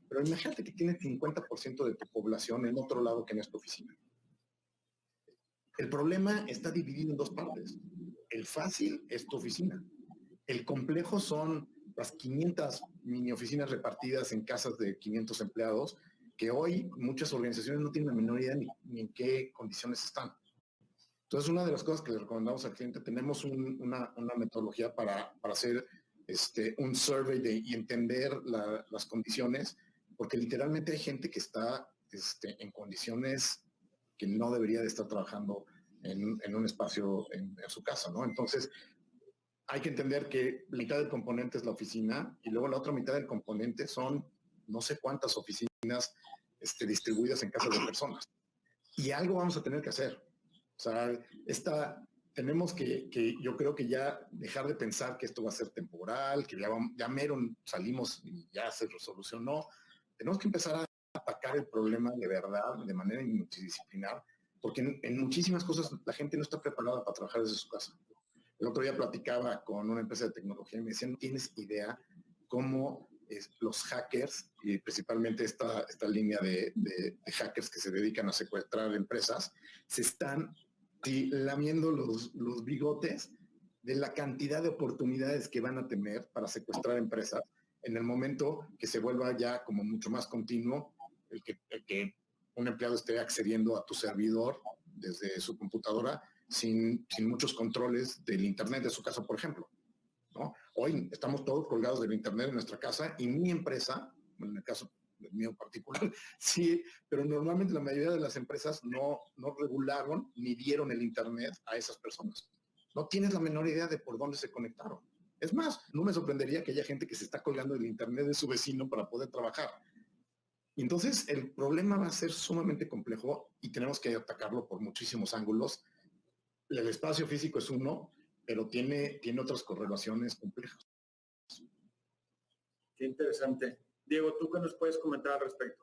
[SPEAKER 2] pero imagínate que tienes 50% de tu población en otro lado que en esta oficina. El problema está dividido en 2 partes. El fácil es tu oficina. El complejo son las 500 mini oficinas repartidas en casas de 500 empleados, que hoy muchas organizaciones no tienen la menor idea ni en qué condiciones están. Entonces, una de las cosas que le recomendamos al cliente, tenemos una metodología para hacer un survey y entender las condiciones, porque literalmente hay gente que está en condiciones que no debería de estar trabajando en un espacio en su casa, ¿no? Entonces, hay que entender que la mitad del componente es la oficina y luego la otra mitad del componente son no sé cuántas oficinas distribuidas en casas de personas. Y algo vamos a tener que hacer. O sea, tenemos que yo creo que ya dejar de pensar que esto va a ser temporal, que ya mero salimos y ya se solucionó. Tenemos que empezar a atacar el problema de verdad, de manera multidisciplinar, porque en muchísimas cosas la gente no está preparada para trabajar desde su casa. El otro día platicaba con una empresa de tecnología y me decían, no tienes idea cómo los hackers, y principalmente esta línea de hackers que se dedican a secuestrar empresas, se están lamiendo los bigotes de la cantidad de oportunidades que van a tener para secuestrar empresas en el momento que se vuelva ya como mucho más continuo el que un empleado esté accediendo a tu servidor desde su computadora sin muchos controles del Internet de su casa, por ejemplo, ¿no? Hoy estamos todos colgados del Internet en nuestra casa y mi empresa, en el caso mío en particular, sí, pero normalmente la mayoría de las empresas no regularon ni dieron el Internet a esas personas. No tienes la menor idea de por dónde se conectaron. Es más, no me sorprendería que haya gente que se está colgando del Internet de su vecino para poder trabajar. Y entonces el problema va a ser sumamente complejo y tenemos que atacarlo por muchísimos ángulos. El espacio físico es uno, pero tiene otras correlaciones complejas.
[SPEAKER 1] Qué interesante. Diego, ¿tú qué nos puedes comentar al respecto?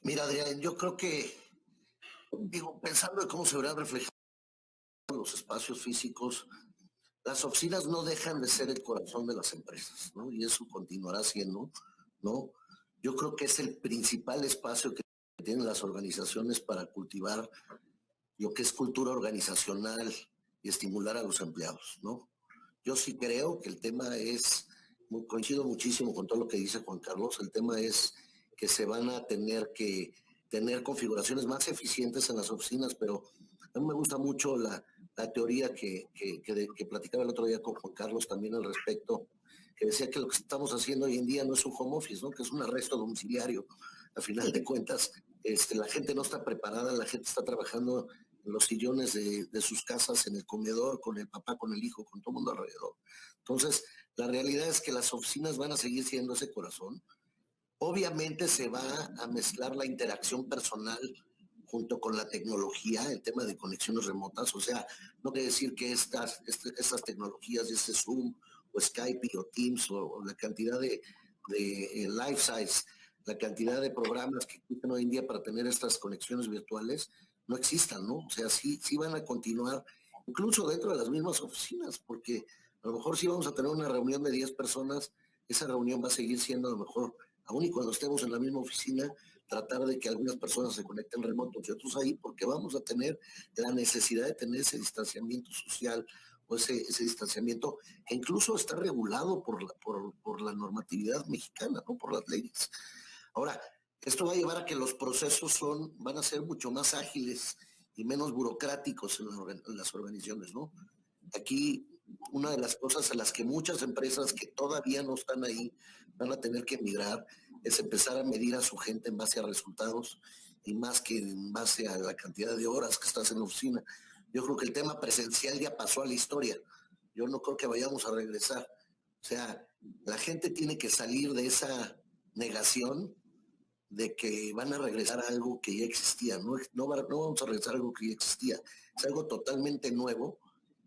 [SPEAKER 3] Mira, Adrián, yo creo que, pensando en cómo se verán reflejados los espacios físicos, las oficinas no dejan de ser el corazón de las empresas, ¿no? Y eso continuará siendo, ¿no? Yo creo que es el principal espacio que tienen las organizaciones para cultivar lo que es cultura organizacional y estimular a los empleados, ¿no? Yo sí creo que el tema es, coincido muchísimo con todo lo que dice Juan Carlos, el tema es que se van a tener que tener configuraciones más eficientes en las oficinas, pero a mí me gusta mucho la teoría que platicaba el otro día con Juan Carlos también al respecto, que decía que lo que estamos haciendo hoy en día no es un home office, ¿no? Que es un arresto domiciliario. Al final de cuentas, la gente no está preparada, la gente está trabajando en los sillones de sus casas, en el comedor, con el papá, con el hijo, con todo el mundo alrededor. Entonces, la realidad es que las oficinas van a seguir siendo ese corazón. Obviamente se va a mezclar la interacción personal junto con la tecnología, el tema de conexiones remotas. O sea, no quiere decir que estas tecnologías, este Zoom o Skype o Teams o la cantidad de life size, la cantidad de programas que existen hoy en día para tener estas conexiones virtuales, no existan, ¿no? O sea, sí van a continuar, incluso dentro de las mismas oficinas, porque a lo mejor si vamos a tener una reunión de 10 personas, esa reunión va a seguir siendo a lo mejor, aún y cuando estemos en la misma oficina, tratar de que algunas personas se conecten remotos y otros ahí, porque vamos a tener la necesidad de tener ese distanciamiento social o ese distanciamiento que incluso está regulado por la normatividad mexicana, ¿no? Por las leyes. Ahora, esto va a llevar a que los procesos van a ser mucho más ágiles y menos burocráticos en las organizaciones, ¿no? Aquí, una de las cosas a las que muchas empresas que todavía no están ahí van a tener que migrar es empezar a medir a su gente en base a resultados y más que en base a la cantidad de horas que estás en la oficina. Yo creo que el tema presencial ya pasó a la historia. Yo no creo que vayamos a regresar. O sea, la gente tiene que salir de esa negación de que van a regresar a algo que ya existía. No vamos a regresar a algo que ya existía. Es algo totalmente nuevo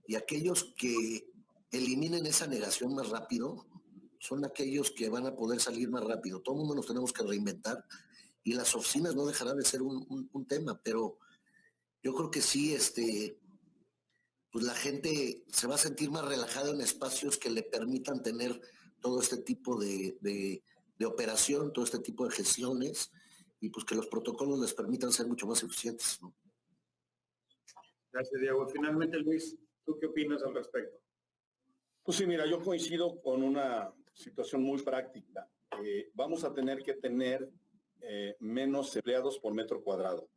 [SPEAKER 3] y aquellos que eliminen esa negación más rápido son aquellos que van a poder salir más rápido. Todo el mundo nos tenemos que reinventar y las oficinas no dejarán de ser un tema, pero yo creo que sí, pues la gente se va a sentir más relajada en espacios que le permitan tener todo este tipo de operación, todo este tipo de gestiones, y pues que los protocolos les permitan ser mucho más eficientes, ¿no?
[SPEAKER 1] Gracias, Diego. Finalmente, Luis, ¿tú qué opinas al respecto?
[SPEAKER 4] Pues sí, mira, yo coincido con una situación muy práctica. Vamos a tener que tener menos empleados por metro cuadrado.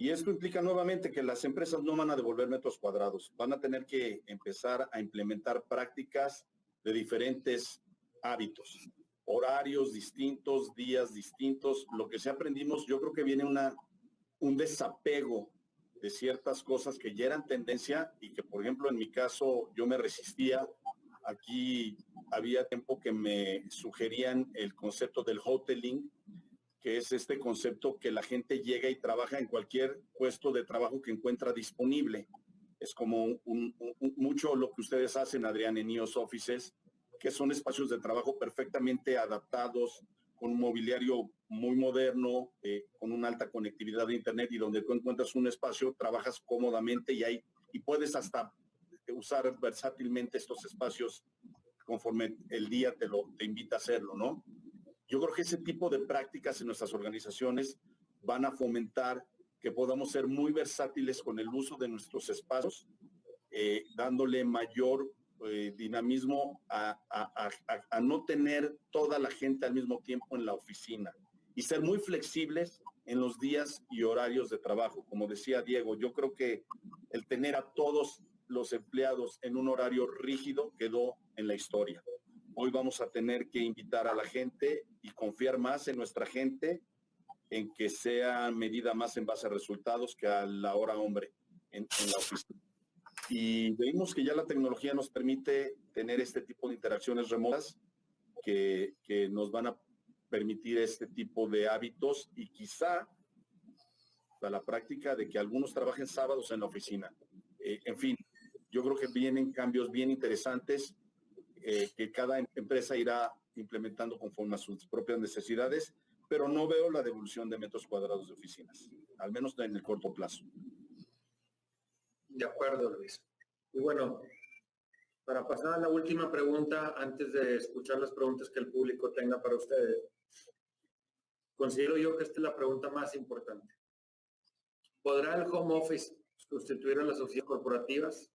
[SPEAKER 4] Y esto implica nuevamente que las empresas no van a devolver metros cuadrados, van a tener que empezar a implementar prácticas de diferentes hábitos, horarios distintos, días distintos. Lo que sí aprendimos, yo creo que viene un desapego de ciertas cosas que ya eran tendencia y que, por ejemplo, en mi caso, yo me resistía. Aquí había tiempo que me sugerían el concepto del hoteling, que es este concepto que la gente llega y trabaja en cualquier puesto de trabajo que encuentra disponible. Es como mucho lo que ustedes hacen, Adrián, en IOS Offices, que son espacios de trabajo perfectamente adaptados, con un mobiliario muy moderno, con una alta conectividad de Internet, y donde tú encuentras un espacio, trabajas cómodamente y puedes hasta usar versátilmente estos espacios conforme el día te invita a hacerlo, ¿no? Yo creo que ese tipo de prácticas en nuestras organizaciones van a fomentar que podamos ser muy versátiles con el uso de nuestros espacios, dándole mayor dinamismo a no tener toda la gente al mismo tiempo en la oficina y ser muy flexibles en los días y horarios de trabajo. Como decía Diego, yo creo que el tener a todos los empleados en un horario rígido quedó en la historia. Hoy vamos a tener que invitar a la gente y confiar más en nuestra gente, en que sea medida más en base a resultados que a la hora hombre en la oficina. Y vemos que ya la tecnología nos permite tener este tipo de interacciones remotas que nos van a permitir este tipo de hábitos y quizá a la práctica de que algunos trabajen sábados en la oficina. En fin, yo creo que vienen cambios bien interesantes que cada empresa irá implementando conforme a sus propias necesidades, pero no veo la devolución de metros cuadrados de oficinas, al menos en el corto plazo.
[SPEAKER 1] De acuerdo, Luis. Y bueno, para pasar a la última pregunta, antes de escuchar las preguntas que el público tenga para ustedes, considero yo que esta es la pregunta más importante. ¿Podrá el home office sustituir a las oficinas corporativas?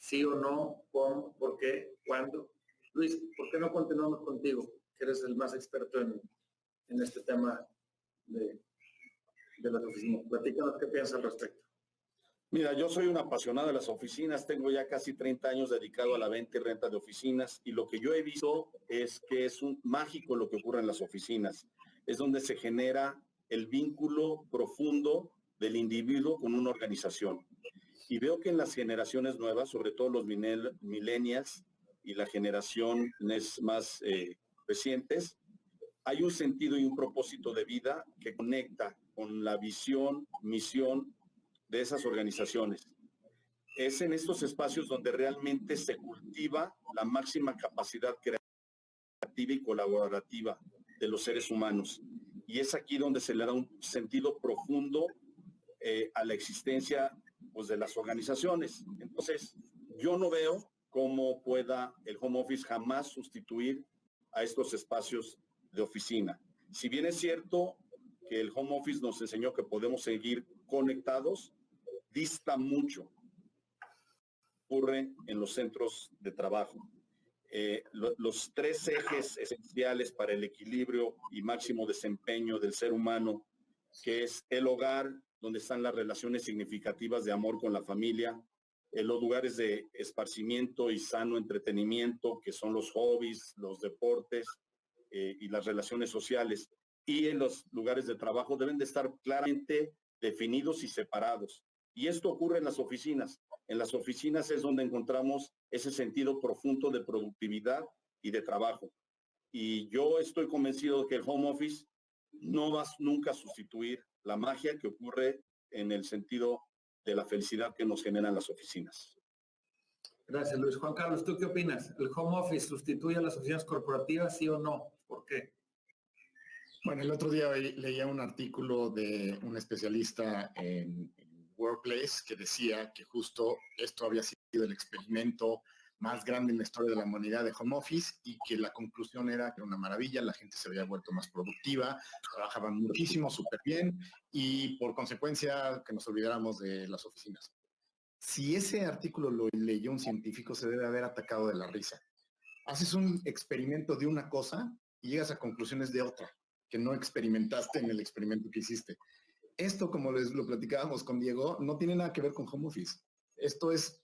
[SPEAKER 1] ¿Sí o no? ¿Cómo? ¿Por qué? ¿Cuándo? Luis, ¿por qué no continuamos contigo, que eres el más experto en este tema de las oficinas? Platícanos qué piensas al respecto.
[SPEAKER 4] Mira, yo soy un apasionado de las oficinas, tengo ya casi 30 años dedicado a la venta y renta de oficinas, y lo que yo he visto es que es mágico lo que ocurre en las oficinas. Es donde se genera el vínculo profundo del individuo con una organización. Y veo que en las generaciones nuevas, sobre todo los millennials y las generaciones más recientes, hay un sentido y un propósito de vida que conecta con la visión, misión de esas organizaciones. Es en estos espacios donde realmente se cultiva la máxima capacidad creativa y colaborativa de los seres humanos. Y es aquí donde se le da un sentido profundo a la existencia, pues, de las organizaciones. Entonces, yo no veo cómo pueda el home office jamás sustituir a estos espacios de oficina. Si bien es cierto que el home office nos enseñó que podemos seguir conectados, dista mucho. Ocurre en los centros de trabajo. Los tres ejes esenciales para el equilibrio y máximo desempeño del ser humano, que es el hogar, donde están las relaciones significativas de amor con la familia, los lugares de esparcimiento y sano entretenimiento, que son los hobbies, los deportes y las relaciones sociales, y en los lugares de trabajo deben de estar claramente definidos y separados. Y esto ocurre en las oficinas. En las oficinas es donde encontramos ese sentido profundo de productividad y de trabajo. Y yo estoy convencido de que el home office no va nunca a sustituir la magia que ocurre en el sentido de la felicidad que nos generan las oficinas.
[SPEAKER 1] Gracias, Luis. Juan Carlos, ¿tú qué opinas? ¿El home office sustituye a las oficinas corporativas, sí o no? ¿Por qué?
[SPEAKER 2] Bueno, el otro día leía un artículo de un especialista en Workplace que decía que justo esto había sido el experimento más grande en la historia de la humanidad de home office, y que la conclusión era que era una maravilla, la gente se había vuelto más productiva, trabajaban muchísimo, súper bien, y por consecuencia que nos olvidáramos de las oficinas. Si ese artículo lo leyó un científico, se debe haber atacado de la risa. Haces un experimento de una cosa y llegas a conclusiones de otra, que no experimentaste en el experimento que hiciste. esto, como les lo platicábamos con Diego, no tiene nada que ver con home office. Esto es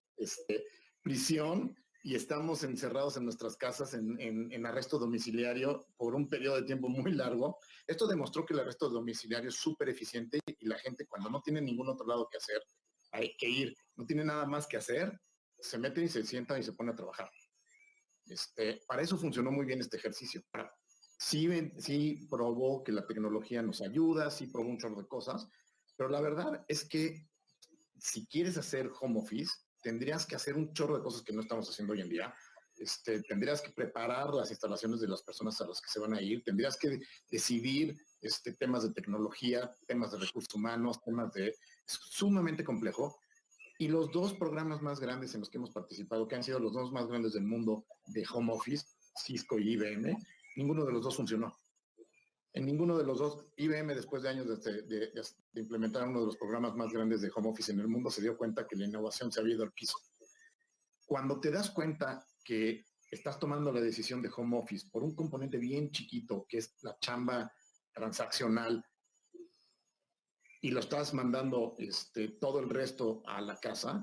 [SPEAKER 2] prisión y estamos encerrados en nuestras casas en arresto domiciliario por un periodo de tiempo muy largo. Esto demostró que el arresto domiciliario es súper eficiente y la gente cuando no tiene ningún otro lado que hacer, hay que ir, no tiene nada más que hacer, se mete y se sienta y se pone a trabajar. Para eso funcionó muy bien este ejercicio. Sí probó que la tecnología nos ayuda, sí probó un chorro de cosas, pero la verdad es que si quieres hacer home office, tendrías que hacer un chorro de cosas que no estamos haciendo hoy en día. Tendrías que preparar las instalaciones de las personas a las que se van a ir, tendrías que decidir temas de tecnología, temas de recursos humanos, es sumamente complejo. Y los dos programas más grandes en los que hemos participado, que han sido los dos más grandes del mundo de home office, Cisco y IBM, ninguno de los dos funcionó. En ninguno de los dos, IBM, después de años de implementar uno de los programas más grandes de home office en el mundo, se dio cuenta que la innovación se había ido al piso. Cuando te das cuenta que estás tomando la decisión de home office por un componente bien chiquito, que es la chamba transaccional, y lo estás mandando todo el resto a la casa,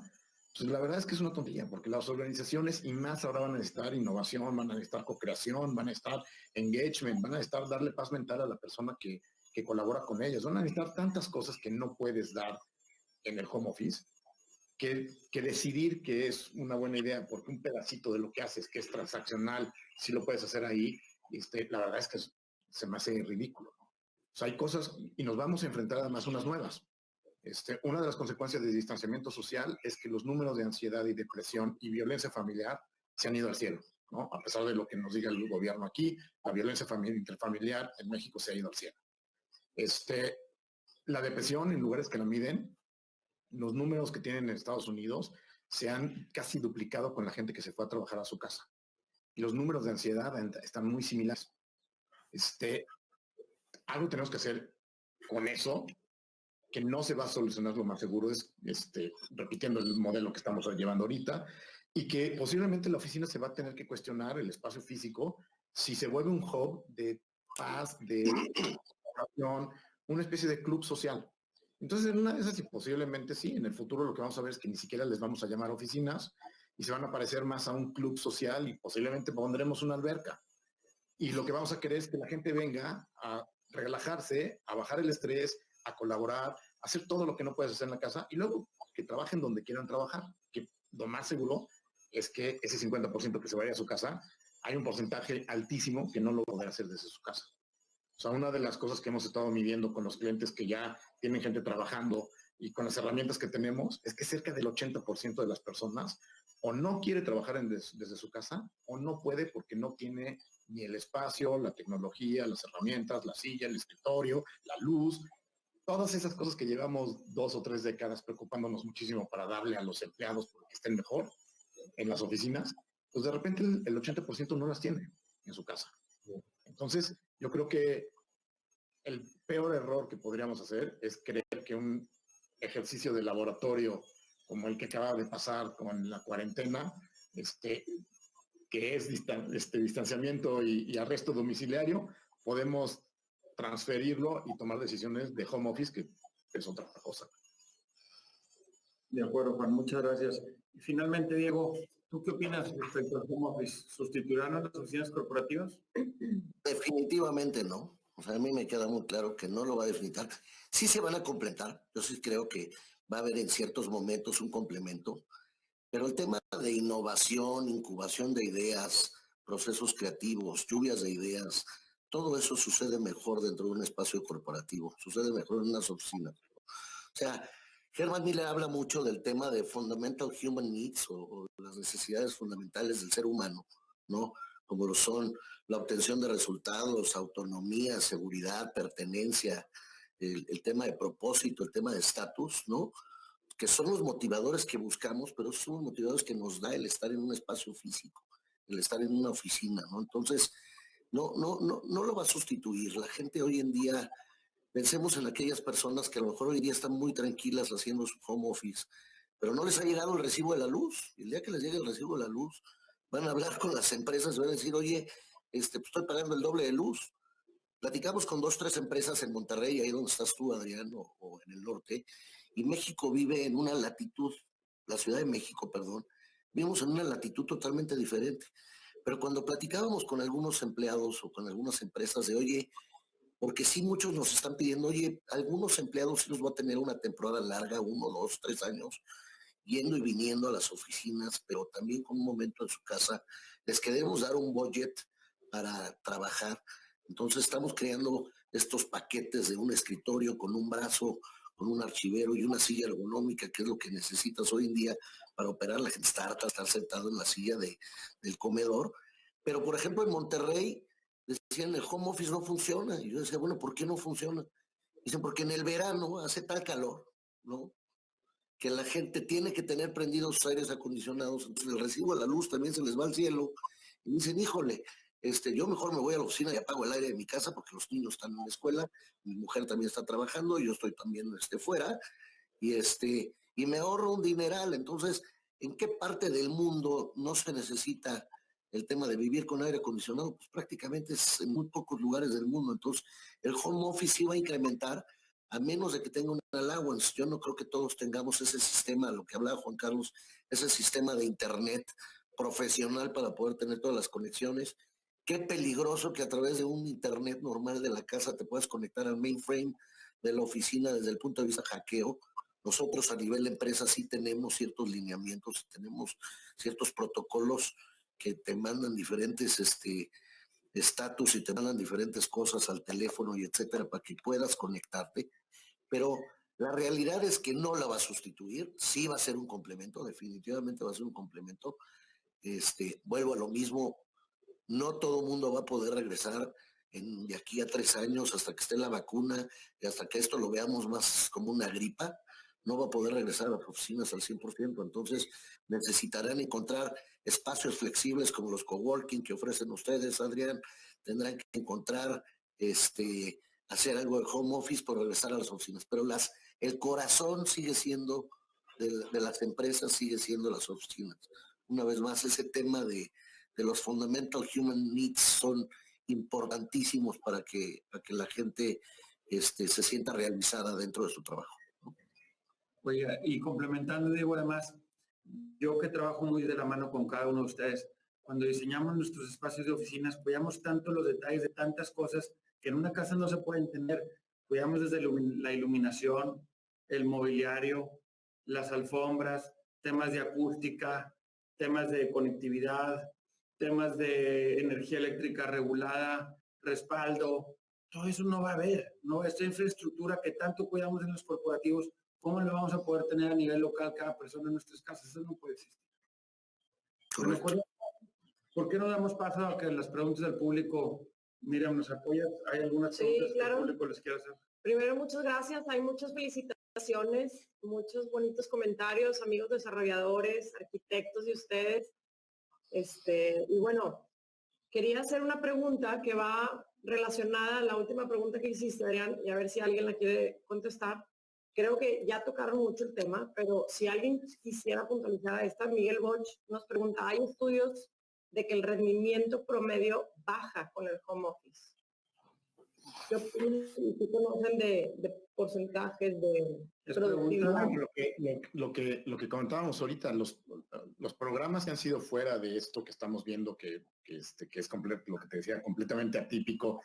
[SPEAKER 2] pues la verdad es que es una tontería, porque las organizaciones y más ahora van a necesitar innovación, van a necesitar co-creación, van a necesitar engagement, van a necesitar darle paz mental a la persona que colabora con ellas, van a necesitar tantas cosas que no puedes dar en el home office, que decidir que es una buena idea, porque un pedacito de lo que haces, que es transaccional, si lo puedes hacer ahí, la verdad es que se me hace ridículo. O sea, hay cosas y nos vamos a enfrentar además unas nuevas. Una de las consecuencias del distanciamiento social es que los números de ansiedad y depresión y violencia familiar se han ido al cielo, ¿no? A pesar de lo que nos diga el gobierno aquí, la violencia intrafamiliar en México se ha ido al cielo. La depresión, en lugares que la miden, los números que tienen en Estados Unidos se han casi duplicado con la gente que se fue a trabajar a su casa. Y los números de ansiedad están muy similares. Algo tenemos que hacer con eso, que no se va a solucionar, lo más seguro es repitiendo el modelo que estamos llevando ahorita, y que posiblemente la oficina se va a tener que cuestionar el espacio físico si se vuelve un hub de paz, de colaboración, una especie de club social. Entonces, en una de esas, y posiblemente sí, en el futuro lo que vamos a ver es que ni siquiera les vamos a llamar oficinas y se van a parecer más a un club social y posiblemente pondremos una alberca. Y lo que vamos a querer es que la gente venga a relajarse, a bajar el estrés, a colaborar, a hacer todo lo que no puedes hacer en la casa y luego que trabajen donde quieran trabajar, que lo más seguro es que ese 50% que se vaya a su casa, hay un porcentaje altísimo que no lo podrá hacer desde su casa. O sea, una de las cosas que hemos estado midiendo con los clientes que ya tienen gente trabajando y con las herramientas que tenemos, es que cerca del 80% de las personas o no quiere trabajar desde su casa o no puede porque no tiene ni el espacio, la tecnología, las herramientas, la silla, el escritorio, la luz, todas esas cosas que llevamos 2 o 3 décadas preocupándonos muchísimo para darle a los empleados para que estén mejor en las oficinas, pues de repente el 80% no las tiene en su casa. Entonces, yo creo que el peor error que podríamos hacer es creer que un ejercicio de laboratorio como el que acaba de pasar con la cuarentena, que es distanciamiento y arresto domiciliario, podemos transferirlo y tomar decisiones de home office, que es otra cosa.
[SPEAKER 1] De acuerdo, Juan, muchas gracias. Y finalmente, Diego, ¿tú qué opinas respecto al home office? ¿Sustituirán a las oficinas corporativas?
[SPEAKER 3] Definitivamente no. O sea, a mí me queda muy claro que no lo va a definitar. Sí se van a completar. Yo sí creo que va a haber en ciertos momentos un complemento. Pero el tema de innovación, incubación de ideas, procesos creativos, lluvias de ideas, todo eso sucede mejor dentro de un espacio corporativo, sucede mejor en unas oficinas. O sea, Herman Miller habla mucho del tema de fundamental human needs o las necesidades fundamentales del ser humano, ¿no? Como lo son la obtención de resultados, autonomía, seguridad, pertenencia, el tema de propósito, el tema de estatus, ¿no? Que son los motivadores que buscamos, pero son los motivadores que nos da el estar en un espacio físico, el estar en una oficina, ¿no? Entonces, no lo va a sustituir. La gente hoy en día, pensemos en aquellas personas que a lo mejor hoy día están muy tranquilas haciendo su home office, pero no les ha llegado el recibo de la luz. El día que les llegue el recibo de la luz, van a hablar con las empresas y van a decir, oye, estoy pagando el doble de luz. platicamos con 2, 3 empresas en Monterrey, ahí donde estás tú, Adrián, o en el norte, y México vive en una latitud, la Ciudad de México, perdón, vivimos en una latitud totalmente diferente. Pero cuando platicábamos con algunos empleados o con algunas empresas de, oye, porque sí muchos nos están pidiendo, oye, algunos empleados sí los va a tener una temporada larga, 1, 2, 3 años, yendo y viniendo a las oficinas, pero también con un momento en su casa, les queremos dar un budget para trabajar. Entonces estamos creando estos paquetes de un escritorio con un brazo, con un archivero y una silla ergonómica, que es lo que necesitas hoy en día para operar. La gente está harta, estar sentado en la silla del comedor. Pero, por ejemplo, en Monterrey, decían, el home office no funciona. Y yo decía, bueno, ¿por qué no funciona? Dicen, porque en el verano hace tal calor, ¿no? Que la gente tiene que tener prendidos sus aires acondicionados, entonces el recibo de la luz también se les va al cielo, y dicen, híjole, yo mejor me voy a la oficina y apago el aire de mi casa porque los niños están en la escuela, mi mujer también está trabajando, yo estoy también fuera, y me ahorro un dineral. Entonces, ¿en qué parte del mundo no se necesita el tema de vivir con aire acondicionado? Pues prácticamente es en muy pocos lugares del mundo. Entonces, el home office sí va a incrementar, a menos de que tenga un allowance. Yo no creo que todos tengamos ese sistema, lo que hablaba Juan Carlos, ese sistema de internet profesional para poder tener todas las conexiones. Qué peligroso que a través de un internet normal de la casa te puedas conectar al mainframe de la oficina desde el punto de vista hackeo. Nosotros a nivel de empresa sí tenemos ciertos lineamientos, tenemos ciertos protocolos que te mandan diferentes estatus y te mandan diferentes cosas al teléfono y etcétera para que puedas conectarte. Pero la realidad es que no la va a sustituir, sí va a ser un complemento, definitivamente va a ser un complemento. Vuelvo a lo mismo, no todo el mundo va a poder regresar de aquí a 3 años hasta que esté la vacuna y hasta que esto lo veamos más como una gripa, no va a poder regresar a las oficinas al 100%. Entonces necesitarán encontrar espacios flexibles como los coworking que ofrecen ustedes, Adrián. Tendrán que encontrar hacer algo de home office por regresar a las oficinas, pero el corazón sigue siendo de las empresas, sigue siendo las oficinas. Una vez más, ese tema de los fundamental human needs son importantísimos para que la gente se sienta realizada dentro de su trabajo.
[SPEAKER 1] Oiga, y complementando, digo, además, yo que trabajo muy de la mano con cada uno de ustedes, cuando diseñamos nuestros espacios de oficinas, cuidamos tanto los detalles de tantas cosas que en una casa no se pueden entender. Cuidamos desde la iluminación, el mobiliario, las alfombras, temas de acústica, temas de conectividad, temas de energía eléctrica regulada, respaldo. Todo eso no va a haber, ¿no? Esta infraestructura que tanto cuidamos en los corporativos, ¿cómo lo vamos a poder tener a nivel local cada persona en nuestras casas? Eso no puede existir. ¿Por qué no damos paso a que las preguntas del público, Miriam, nos apoyas? ¿Hay algunas preguntas que el público les quiera hacer?
[SPEAKER 5] Primero, muchas gracias. Hay muchas felicitaciones, muchos bonitos comentarios, amigos desarrolladores, arquitectos y ustedes. Y bueno, quería hacer una pregunta que va relacionada a la última pregunta que hiciste, Adrián, y a ver si alguien la quiere contestar. Creo que ya tocaron mucho el tema, pero si alguien quisiera puntualizar a esta, Miguel Boch nos pregunta, ¿hay estudios de que el rendimiento promedio baja con el home office? ¿Qué opinan? ¿Qué conocen de porcentajes de productividad?
[SPEAKER 2] Lo que comentábamos ahorita, los programas que han sido fuera de esto que estamos viendo, que es completo, lo que te decía, completamente atípico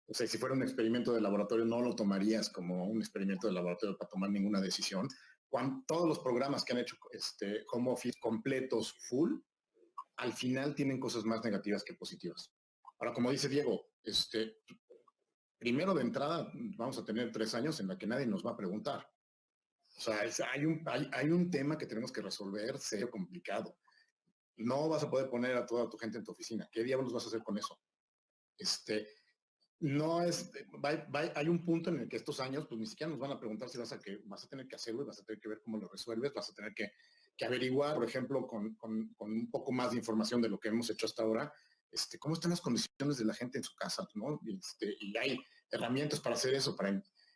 [SPEAKER 2] o sea, si fuera un experimento de laboratorio, no lo tomarías como un experimento de laboratorio para tomar ninguna decisión. Todos los programas que han hecho home office completos, full, al final tienen cosas más negativas que positivas. Ahora, como dice Diego, primero de entrada vamos a tener 3 años en la que nadie nos va a preguntar. O sea, hay un tema que tenemos que resolver, serio, complicado. No vas a poder poner a toda tu gente en tu oficina. ¿Qué diablos vas a hacer con eso? No es, hay un punto en el que estos años, pues ni siquiera nos van a preguntar si vas a tener que hacerlo, vas a tener que ver cómo lo resuelves, vas a tener que averiguar, por ejemplo, con un poco más de información de lo que hemos hecho hasta ahora, cómo están las condiciones de la gente en su casa, ¿no? Y hay herramientas para hacer eso,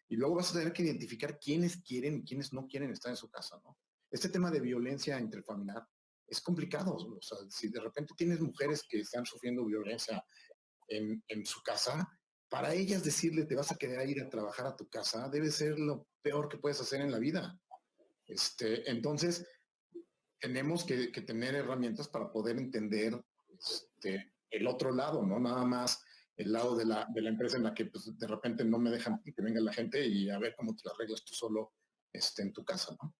[SPEAKER 2] y luego vas a tener que identificar quiénes quieren y quiénes no quieren estar en su casa, ¿no? Este tema de violencia intrafamiliar es complicado, o sea, si de repente tienes mujeres que están sufriendo violencia en su casa, para ellas decirle te vas a quedar a ir a trabajar a tu casa debe ser lo peor que puedes hacer en la vida. Entonces, tenemos que tener herramientas para poder entender el otro lado, no nada más el lado de la empresa en la que pues, de repente no me dejan que venga la gente y a ver cómo te las arreglas tú solo en tu casa, ¿no?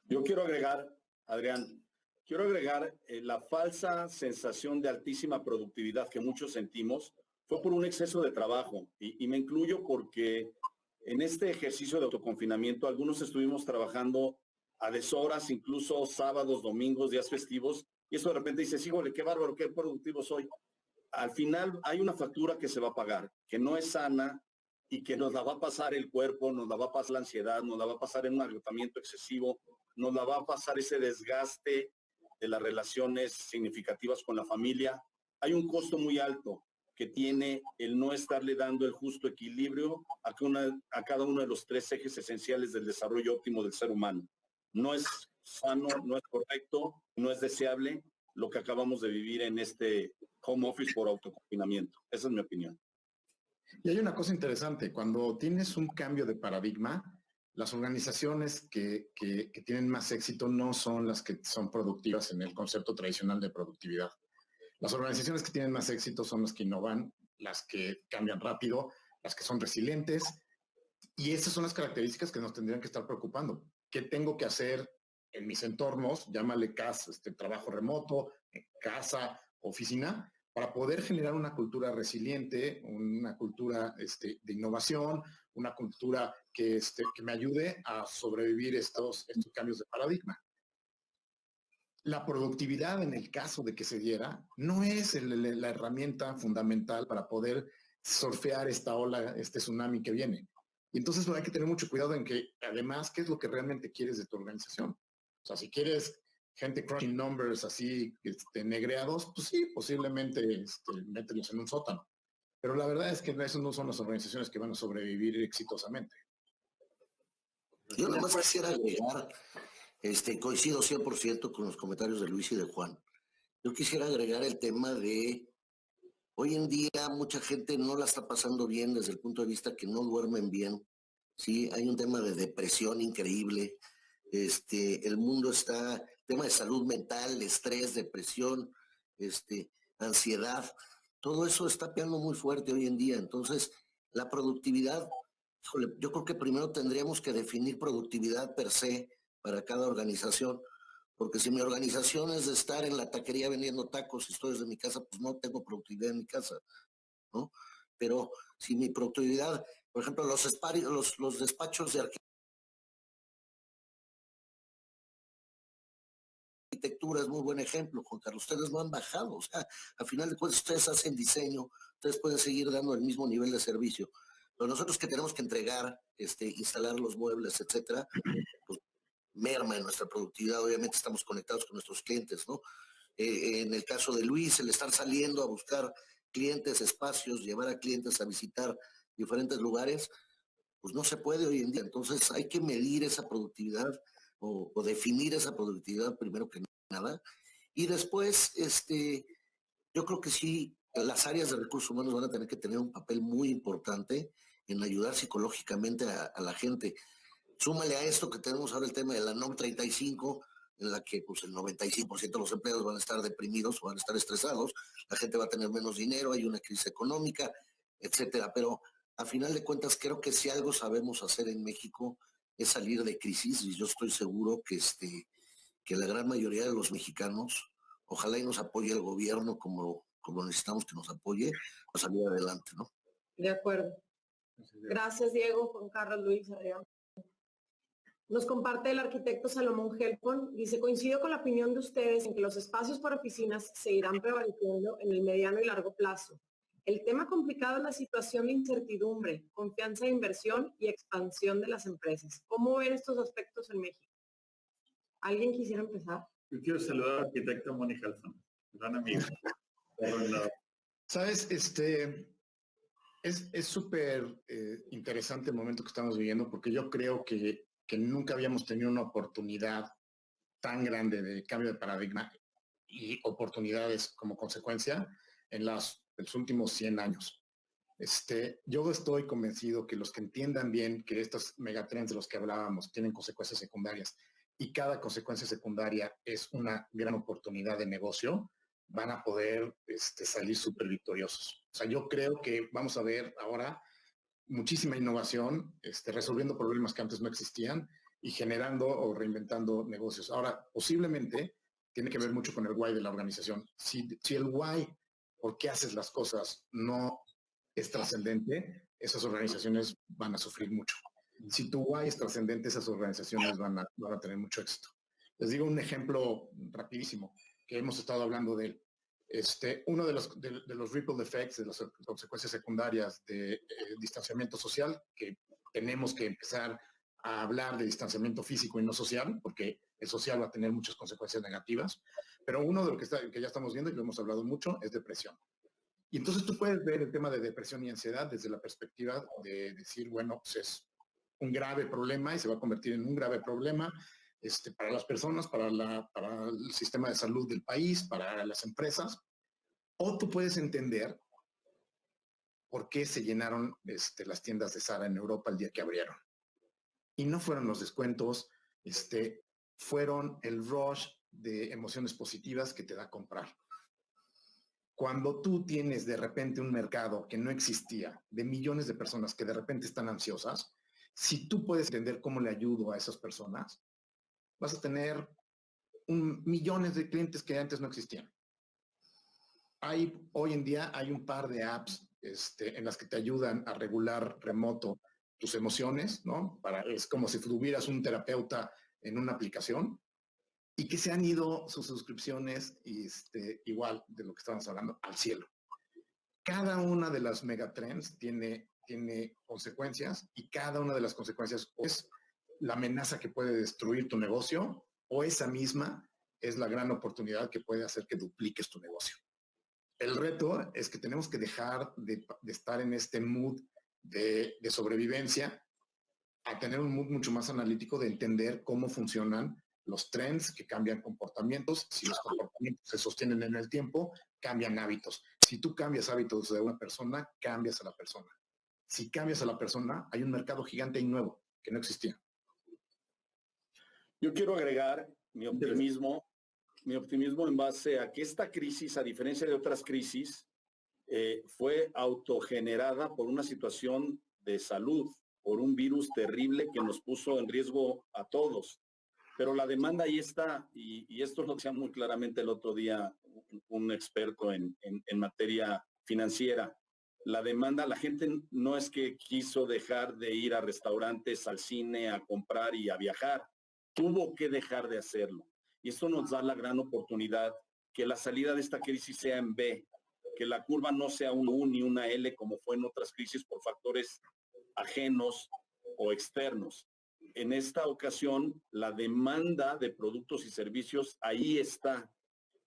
[SPEAKER 4] Yo quiero agregar, Adrián, la falsa sensación de altísima productividad que muchos sentimos fue por un exceso de trabajo y me incluyo porque en este ejercicio de autoconfinamiento algunos estuvimos trabajando a deshoras, incluso sábados, domingos, días festivos, y eso de repente dices, híjole, qué bárbaro, qué productivo soy. Al final hay una factura que se va a pagar, que no es sana y que nos la va a pasar el cuerpo, nos la va a pasar la ansiedad, nos la va a pasar en un agotamiento excesivo, nos la va a pasar ese desgaste de las relaciones significativas con la familia. Hay un costo muy alto que tiene el no estarle dando el justo equilibrio a cada uno de los 3 ejes esenciales del desarrollo óptimo del ser humano. No es sano, no es correcto, no es deseable lo que acabamos de vivir en este home office por autoconfinamiento. Esa es mi opinión.
[SPEAKER 2] Y hay una cosa interesante, cuando tienes un cambio de paradigma, las organizaciones que tienen más éxito no son las que son productivas en el concepto tradicional de productividad. Las organizaciones que tienen más éxito son las que innovan, las que cambian rápido, las que son resilientes, y esas son las características que nos tendrían que estar preocupando. ¿Qué tengo que hacer en mis entornos? Llámale casa, trabajo remoto, casa, oficina, para poder generar una cultura resiliente, una cultura de innovación, una cultura que me ayude a sobrevivir estos cambios de paradigma. La productividad, en el caso de que se diera, no es la herramienta fundamental para poder surfear esta ola, este tsunami que viene. Y entonces hay que tener mucho cuidado en que, además, ¿qué es lo que realmente quieres de tu organización? O sea, si quieres gente crunching numbers así, negreados, pues sí, posiblemente mételos en un sótano. Pero la verdad es que esas no son las organizaciones que van a sobrevivir exitosamente.
[SPEAKER 3] Yo nada más quisiera agregar, coincido 100% con los comentarios de Luis y de Juan. Yo quisiera agregar el tema de, hoy en día mucha gente no la está pasando bien desde el punto de vista que no duermen bien. Sí, hay un tema de depresión increíble. El mundo está, tema de salud mental, estrés, depresión, ansiedad. Todo eso está pegando muy fuerte hoy en día. Entonces, la productividad, híjole, yo creo que primero tendríamos que definir productividad per se para cada organización, porque si mi organización es de estar en la taquería vendiendo tacos y estoy desde mi casa, pues no tengo productividad en mi casa, ¿no? Pero si mi productividad, por ejemplo, los despachos de arquitectura es muy buen ejemplo, Juan Carlos, ustedes no han bajado, o sea, a final de cuentas ustedes hacen diseño, ustedes pueden seguir dando el mismo nivel de servicio, pero nosotros que tenemos que entregar, instalar los muebles, etcétera, pues merma en nuestra productividad, obviamente estamos conectados con nuestros clientes, ¿no? En el caso de Luis, el estar saliendo a buscar clientes, espacios, llevar a clientes a visitar diferentes lugares, pues no se puede hoy en día. Entonces hay que medir esa productividad o definir esa productividad primero que nada. Y después, yo creo que sí, las áreas de recursos humanos van a tener que tener un papel muy importante en ayudar psicológicamente a la gente. Súmale a esto que tenemos ahora el tema de la NOM 35, en la que pues el 95% de los empleados van a estar deprimidos, van a estar estresados, la gente va a tener menos dinero, hay una crisis económica, etcétera. Pero a final de cuentas creo que si algo sabemos hacer en México es salir de crisis, y yo estoy seguro que la gran mayoría de los mexicanos, ojalá y nos apoye el gobierno como necesitamos que nos apoye a salir adelante, ¿no?
[SPEAKER 5] De acuerdo. Gracias, Diego, Juan Carlos, Luis, Adrián. Nos comparte el arquitecto Salomón Helpon. Dice, coincido con la opinión de ustedes en que los espacios para oficinas seguirán prevaleciendo en el mediano y largo plazo. El tema complicado es la situación de incertidumbre, confianza de inversión y expansión de las empresas. ¿Cómo ven estos aspectos en México? ¿Alguien quisiera empezar?
[SPEAKER 1] Yo quiero saludar al arquitecto Moni Helpon, gran amigo.
[SPEAKER 2] Sabes, es súper interesante el momento que estamos viviendo porque yo creo que nunca habíamos tenido una oportunidad tan grande de cambio de paradigma y oportunidades como consecuencia en los últimos 100 años. Yo estoy convencido que los que entiendan bien que estos megatrends de los que hablábamos tienen consecuencias secundarias y cada consecuencia secundaria es una gran oportunidad de negocio, van a poder salir súper victoriosos. O sea, yo creo que vamos a ver ahora muchísima innovación, resolviendo problemas que antes no existían y generando o reinventando negocios. Ahora, posiblemente tiene que ver mucho con el why de la organización. Si el why, por qué haces las cosas, no es trascendente, esas organizaciones van a sufrir mucho. Si tu why es trascendente, esas organizaciones van a tener mucho éxito. Les digo un ejemplo rapidísimo que hemos estado hablando de él. Uno de los ripple effects, de las consecuencias secundarias de distanciamiento social, que tenemos que empezar a hablar de distanciamiento físico y no social, porque el social va a tener muchas consecuencias negativas, pero uno de lo que ya estamos viendo y lo hemos hablado mucho es depresión. Y entonces tú puedes ver el tema de depresión y ansiedad desde la perspectiva de decir, bueno, pues es un grave problema y se va a convertir en un grave problema para las personas, para el sistema de salud del país, para las empresas. O tú puedes entender por qué se llenaron las tiendas de Zara en Europa el día que abrieron. Y no fueron los descuentos, fueron el rush de emociones positivas que te da comprar. Cuando tú tienes de repente un mercado que no existía, de millones de personas que de repente están ansiosas, si tú puedes entender cómo le ayudo a esas personas, vas a tener millones de clientes que antes no existían. Hoy en día hay un par de apps en las que te ayudan a regular remoto tus emociones, ¿no? Es como si tuvieras un terapeuta en una aplicación y que se han ido sus suscripciones igual de lo que estábamos hablando al cielo. Cada una de las megatrends tiene consecuencias y cada una de las consecuencias es la amenaza que puede destruir tu negocio o esa misma es la gran oportunidad que puede hacer que dupliques tu negocio. El reto es que tenemos que dejar de estar en este mood de sobrevivencia a tener un mood mucho más analítico de entender cómo funcionan los trends que cambian comportamientos. Si los comportamientos se sostienen en el tiempo, cambian hábitos. Si tú cambias hábitos de una persona, cambias a la persona. Si cambias a la persona, hay un mercado gigante y nuevo que no existía.
[SPEAKER 4] Yo quiero agregar mi optimismo en base a que esta crisis, a diferencia de otras crisis, fue autogenerada por una situación de salud, por un virus terrible que nos puso en riesgo a todos. Pero la demanda ahí está, y esto lo decía muy claramente el otro día un experto en materia financiera. La demanda, la gente no es que quiso dejar de ir a restaurantes, al cine, a comprar y a viajar. Tuvo que dejar de hacerlo. Y esto nos da la gran oportunidad que la salida de esta crisis sea en B, que la curva no sea un U ni una L como fue en otras crisis por factores ajenos o externos. En esta ocasión, la demanda de productos y servicios ahí está.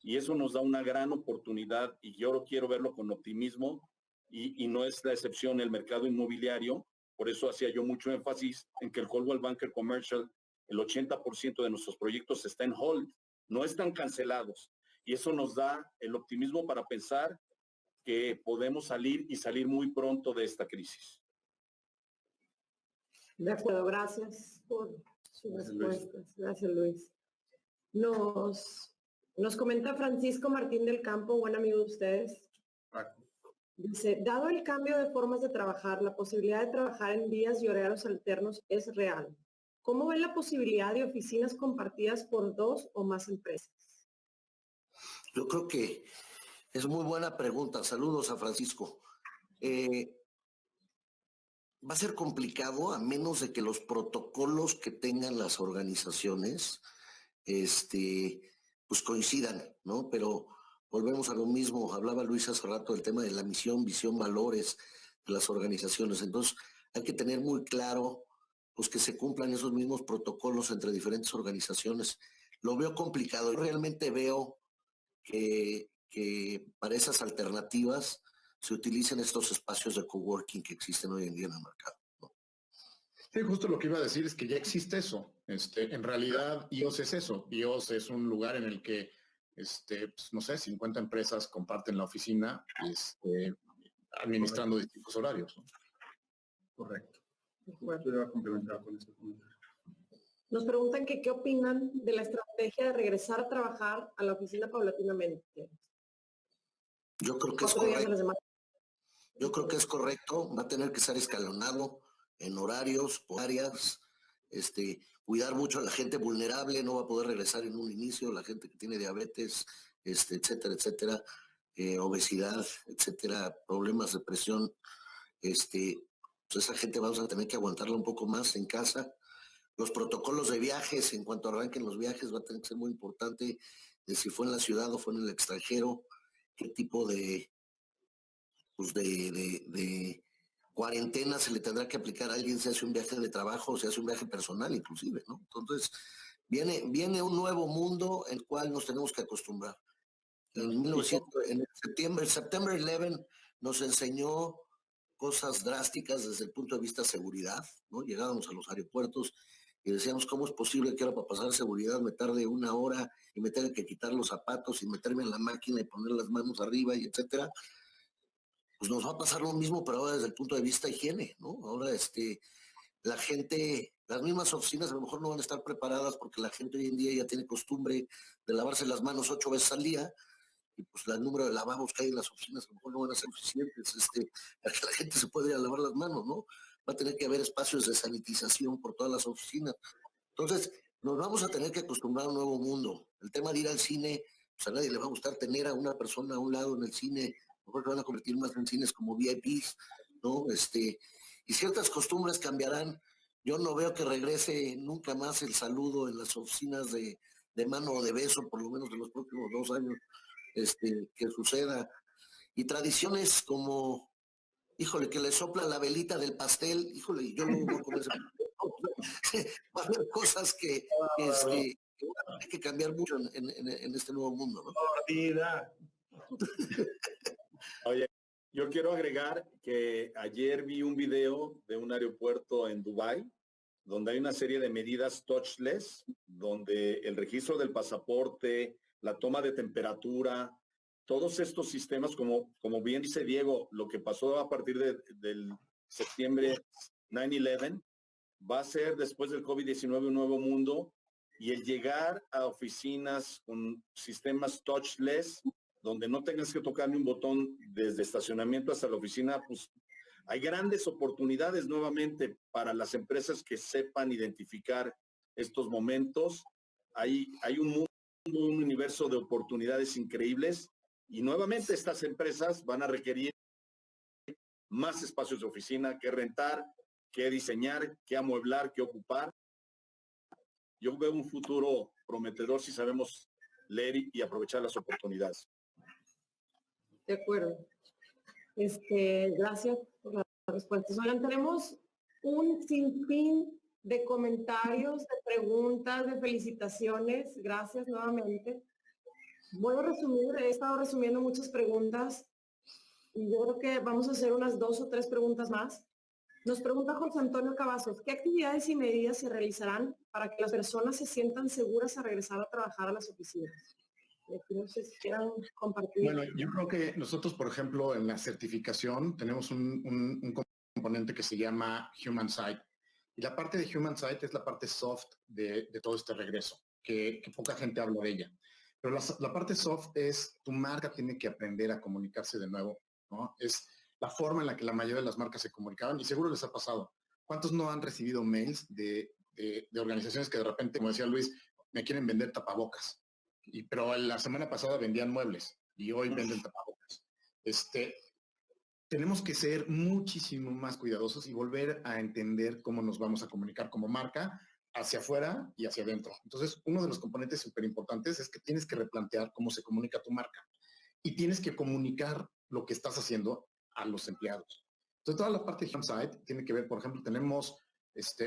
[SPEAKER 4] Y eso nos da una gran oportunidad y yo quiero verlo con optimismo y no es la excepción el mercado inmobiliario. Por eso hacía yo mucho énfasis en que el Coldwell Banker Commercial, el 80% de nuestros proyectos está en hold, no están cancelados. Y eso nos da el optimismo para pensar que podemos salir y salir muy pronto de esta crisis.
[SPEAKER 5] De acuerdo, gracias por sus respuestas. Gracias, Luis. Nos comenta Francisco Martín del Campo, buen amigo de ustedes. Dice, dado el cambio de formas de trabajar, la posibilidad de trabajar en días y horarios alternos es real. ¿Cómo ven la posibilidad de oficinas compartidas por 2 o más empresas?
[SPEAKER 3] Yo creo que es muy buena pregunta. Saludos a Francisco. Va a ser complicado a menos de que los protocolos que tengan las organizaciones pues coincidan, ¿no? Pero volvemos a lo mismo. Hablaba Luis hace rato del tema de la misión, visión, valores de las organizaciones. Entonces hay que tener muy claro pues que se cumplan esos mismos protocolos entre diferentes organizaciones. Lo veo complicado. Yo realmente veo que para esas alternativas se utilicen estos espacios de coworking que existen hoy en día en el mercado, ¿no?
[SPEAKER 2] Sí, justo lo que iba a decir es que ya existe eso. En realidad, IOS es eso. IOS es un lugar en el que pues, no sé, 50 empresas comparten la oficina, administrando distintos horarios, ¿no?
[SPEAKER 1] Correcto. Bueno, yo iba a complementar con ese comentario.
[SPEAKER 5] Nos preguntan que qué opinan de la estrategia de regresar a trabajar a la oficina paulatinamente.
[SPEAKER 3] Yo creo que es
[SPEAKER 5] 4 días a la
[SPEAKER 3] correcto.
[SPEAKER 5] semana.
[SPEAKER 3] Yo creo que es correcto. Va a tener que ser escalonado en horarios, por áreas, cuidar mucho a la gente vulnerable, no va a poder regresar en un inicio, la gente que tiene diabetes, etcétera, etcétera, obesidad, etcétera, problemas de presión, pues esa gente vamos a tener que aguantarla un poco más en casa. Los protocolos de viajes, en cuanto arranquen los viajes, va a tener que ser muy importante, de si fue en la ciudad o fue en el extranjero, qué tipo de cuarentena se le tendrá que aplicar a alguien si hace un viaje de trabajo o si hace un viaje personal inclusive, ¿no? Entonces, viene un nuevo mundo el cual nos tenemos que acostumbrar. En September 11 nos enseñó cosas drásticas desde el punto de vista de seguridad, ¿no? Llegábamos a los aeropuertos y decíamos, ¿cómo es posible que ahora para pasar seguridad me tarde 1 hora y me tenga que quitar los zapatos y meterme en la máquina y poner las manos arriba y etcétera? Pues nos va a pasar lo mismo, pero ahora desde el punto de vista de higiene, ¿no? Ahora la gente, las mismas oficinas a lo mejor no van a estar preparadas porque la gente hoy en día ya tiene costumbre de lavarse las manos 8 veces al día y pues el número de lavabos que hay en las oficinas a lo mejor no van a ser suficientes para que la gente se pueda ir a lavar las manos, ¿no? Va a tener que haber espacios de sanitización por todas las oficinas. Entonces, nos vamos a tener que acostumbrar a un nuevo mundo. El tema de ir al cine, pues a nadie le va a gustar tener a una persona a un lado en el cine, mejor que van a convertir más en cines como VIPs, ¿no? Y ciertas costumbres cambiarán. Yo no veo que regrese nunca más el saludo en las oficinas de mano o de beso, por lo menos de los próximos 2 años, que suceda. Y tradiciones como, híjole, que le sopla la velita del pastel, híjole, yo luego voy a comer ese pastel. Va a haber cosas que hay que cambiar mucho en este nuevo mundo, ¿no?
[SPEAKER 4] Oye, yo quiero agregar que ayer vi un video de un aeropuerto en Dubái, donde hay una serie de medidas touchless, donde el registro del pasaporte, la toma de temperatura, todos estos sistemas, como bien dice Diego, lo que pasó a partir del septiembre 9/11, va a ser después del COVID-19 un nuevo mundo, y el llegar a oficinas con sistemas touchless, donde no tengas que tocar ni un botón desde estacionamiento hasta la oficina, pues hay grandes oportunidades nuevamente para las empresas que sepan identificar estos momentos. Hay un mundo, un universo de oportunidades increíbles, y nuevamente estas empresas van a requerir más espacios de oficina que rentar, que diseñar, que amueblar, que ocupar. Yo veo un futuro prometedor si sabemos leer y aprovechar las oportunidades.
[SPEAKER 5] De acuerdo. Gracias por las respuestas. Oigan, tenemos un sinfín de comentarios, de preguntas, de felicitaciones. Gracias nuevamente. Voy a resumir, he estado resumiendo muchas preguntas y yo creo que vamos a hacer unas 2 o 3 preguntas más. Nos pregunta José Antonio Cavazos, ¿qué actividades y medidas se realizarán para que las personas se sientan seguras a regresar a trabajar a las oficinas? No sé si quieran compartir.
[SPEAKER 2] Bueno, yo creo que nosotros, por ejemplo, en la certificación tenemos un componente que se llama Human Side. Y la parte de Human Side es la parte soft de todo este regreso, que poca gente habla de ella. Pero la parte soft es, tu marca tiene que aprender a comunicarse de nuevo, ¿no? Es la forma en la que la mayoría de las marcas se comunicaban, y seguro les ha pasado. ¿Cuántos no han recibido mails de organizaciones que de repente, como decía Luis, me quieren vender tapabocas? Pero la semana pasada vendían muebles y hoy venden tapabocas. Tenemos que ser muchísimo más cuidadosos y volver a entender cómo nos vamos a comunicar como marca hacia afuera y hacia adentro. Entonces, uno de los componentes súper importantes es que tienes que replantear cómo se comunica tu marca y tienes que comunicar lo que estás haciendo a los empleados. Entonces, toda la parte de on-site tiene que ver, por ejemplo, tenemos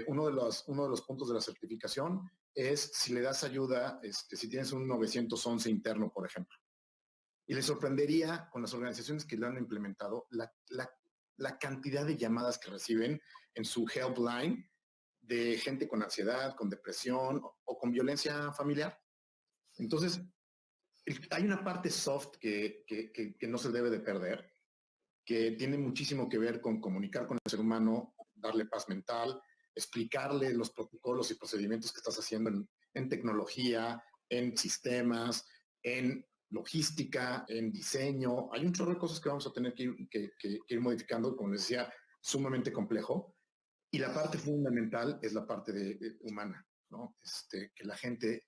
[SPEAKER 2] uno de los puntos de la certificación es si le das ayuda, si tienes un 911 interno, por ejemplo. Y les sorprendería con las organizaciones que lo han implementado la cantidad de llamadas que reciben en su helpline de gente con ansiedad, con depresión o con violencia familiar. Entonces, hay una parte soft que no se debe de perder, que tiene muchísimo que ver con comunicar con el ser humano, darle paz mental, explicarle los protocolos y procedimientos que estás haciendo en tecnología, en sistemas, en logística, en diseño. Hay un chorro de cosas que vamos a tener que ir modificando, como les decía, sumamente complejo. Y la parte fundamental es la parte humana, ¿no? Que la gente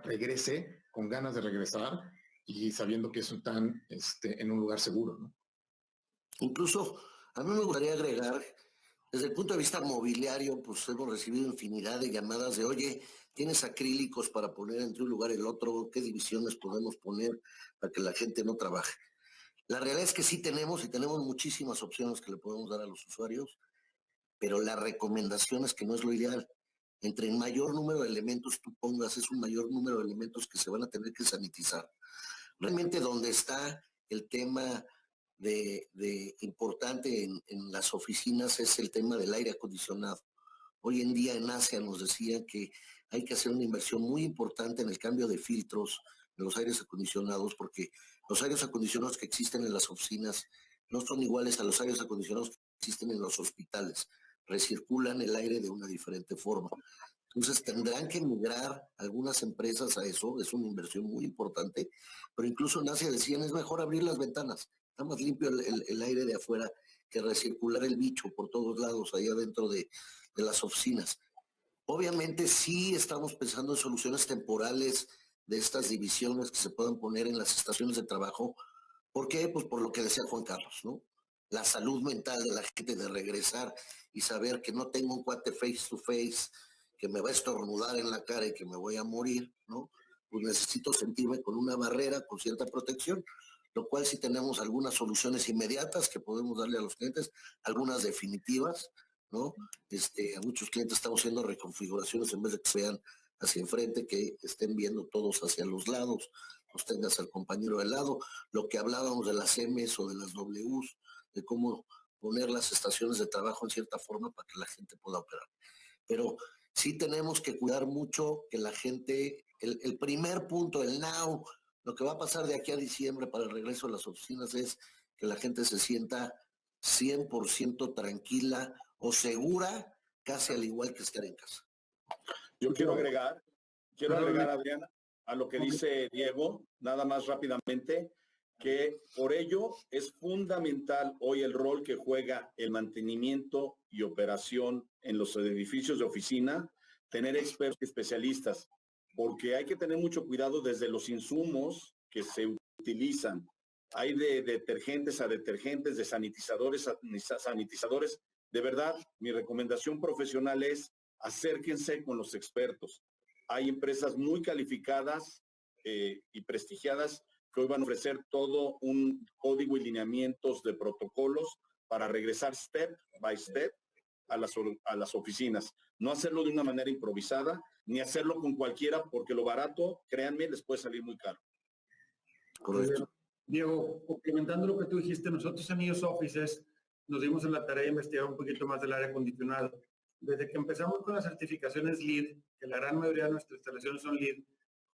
[SPEAKER 2] regrese con ganas de regresar y sabiendo que están en un lugar seguro, ¿no?
[SPEAKER 3] Incluso a mí me gustaría agregar, desde el punto de vista mobiliario, pues hemos recibido infinidad de llamadas de, oye, ¿tienes acrílicos para poner entre un lugar y el otro? ¿Qué divisiones podemos poner para que la gente no trabaje? La realidad es que sí tenemos y tenemos muchísimas opciones que le podemos dar a los usuarios, pero la recomendación es que no es lo ideal. Entre el mayor número de elementos tú pongas, es un mayor número de elementos que se van a tener que sanitizar. Realmente donde está el tema de importante en las oficinas es el tema del aire acondicionado. Hoy en día en Asia nos decían que hay que hacer una inversión muy importante en el cambio de filtros en los aires acondicionados, porque los aires acondicionados que existen en las oficinas no son iguales a los aires acondicionados que existen en los hospitales. Recirculan el aire de una diferente forma. Entonces tendrán que migrar algunas empresas a eso, es una inversión muy importante, pero incluso en Asia decían es mejor abrir las ventanas, está más limpio el aire de afuera que recircular el bicho por todos lados allá dentro de las oficinas. Obviamente sí estamos pensando en soluciones temporales de estas divisiones que se puedan poner en las estaciones de trabajo. ¿Por qué? Pues por lo que decía Juan Carlos, ¿no? La salud mental de la gente de regresar y saber que no tengo un cuate face to face, que me va a estornudar en la cara y que me voy a morir, ¿no? Pues necesito sentirme con una barrera, con cierta protección, lo cual sí tenemos algunas soluciones inmediatas que podemos darle a los clientes, algunas definitivas, ¿no? A muchos clientes estamos haciendo reconfiguraciones en vez de que se vean hacia enfrente, que estén viendo todos hacia los lados, los tengas al compañero del lado, lo que hablábamos de las M's o de las W's, de cómo poner las estaciones de trabajo en cierta forma para que la gente pueda operar. Pero sí tenemos que cuidar mucho que la gente, el primer punto, el now, lo que va a pasar de aquí a diciembre para el regreso a las oficinas es que la gente se sienta 100% tranquila o segura, casi al igual que estar en casa.
[SPEAKER 4] Yo quiero agregar, Adriana, a lo que dice Diego, nada más rápidamente, que por ello es fundamental hoy el rol que juega el mantenimiento y operación en los edificios de oficina, tener expertos y especialistas, porque hay que tener mucho cuidado desde los insumos que se utilizan. Hay de detergentes a detergentes, de sanitizadores a sanitizadores. De verdad, mi recomendación profesional es acérquense con los expertos. Hay empresas muy calificadas y prestigiadas que hoy van a ofrecer todo un código y lineamientos de protocolos para regresar step by step a las oficinas. No hacerlo de una manera improvisada, ni hacerlo con cualquiera, porque lo barato, créanme, les puede salir muy caro.
[SPEAKER 3] Correcto.
[SPEAKER 1] Diego, complementando lo que tú dijiste, nosotros en IOS Offices nos dimos en la tarea de investigar un poquito más del aire acondicionado. Desde que empezamos con las certificaciones LEED, que la gran mayoría de nuestras instalaciones son LEED,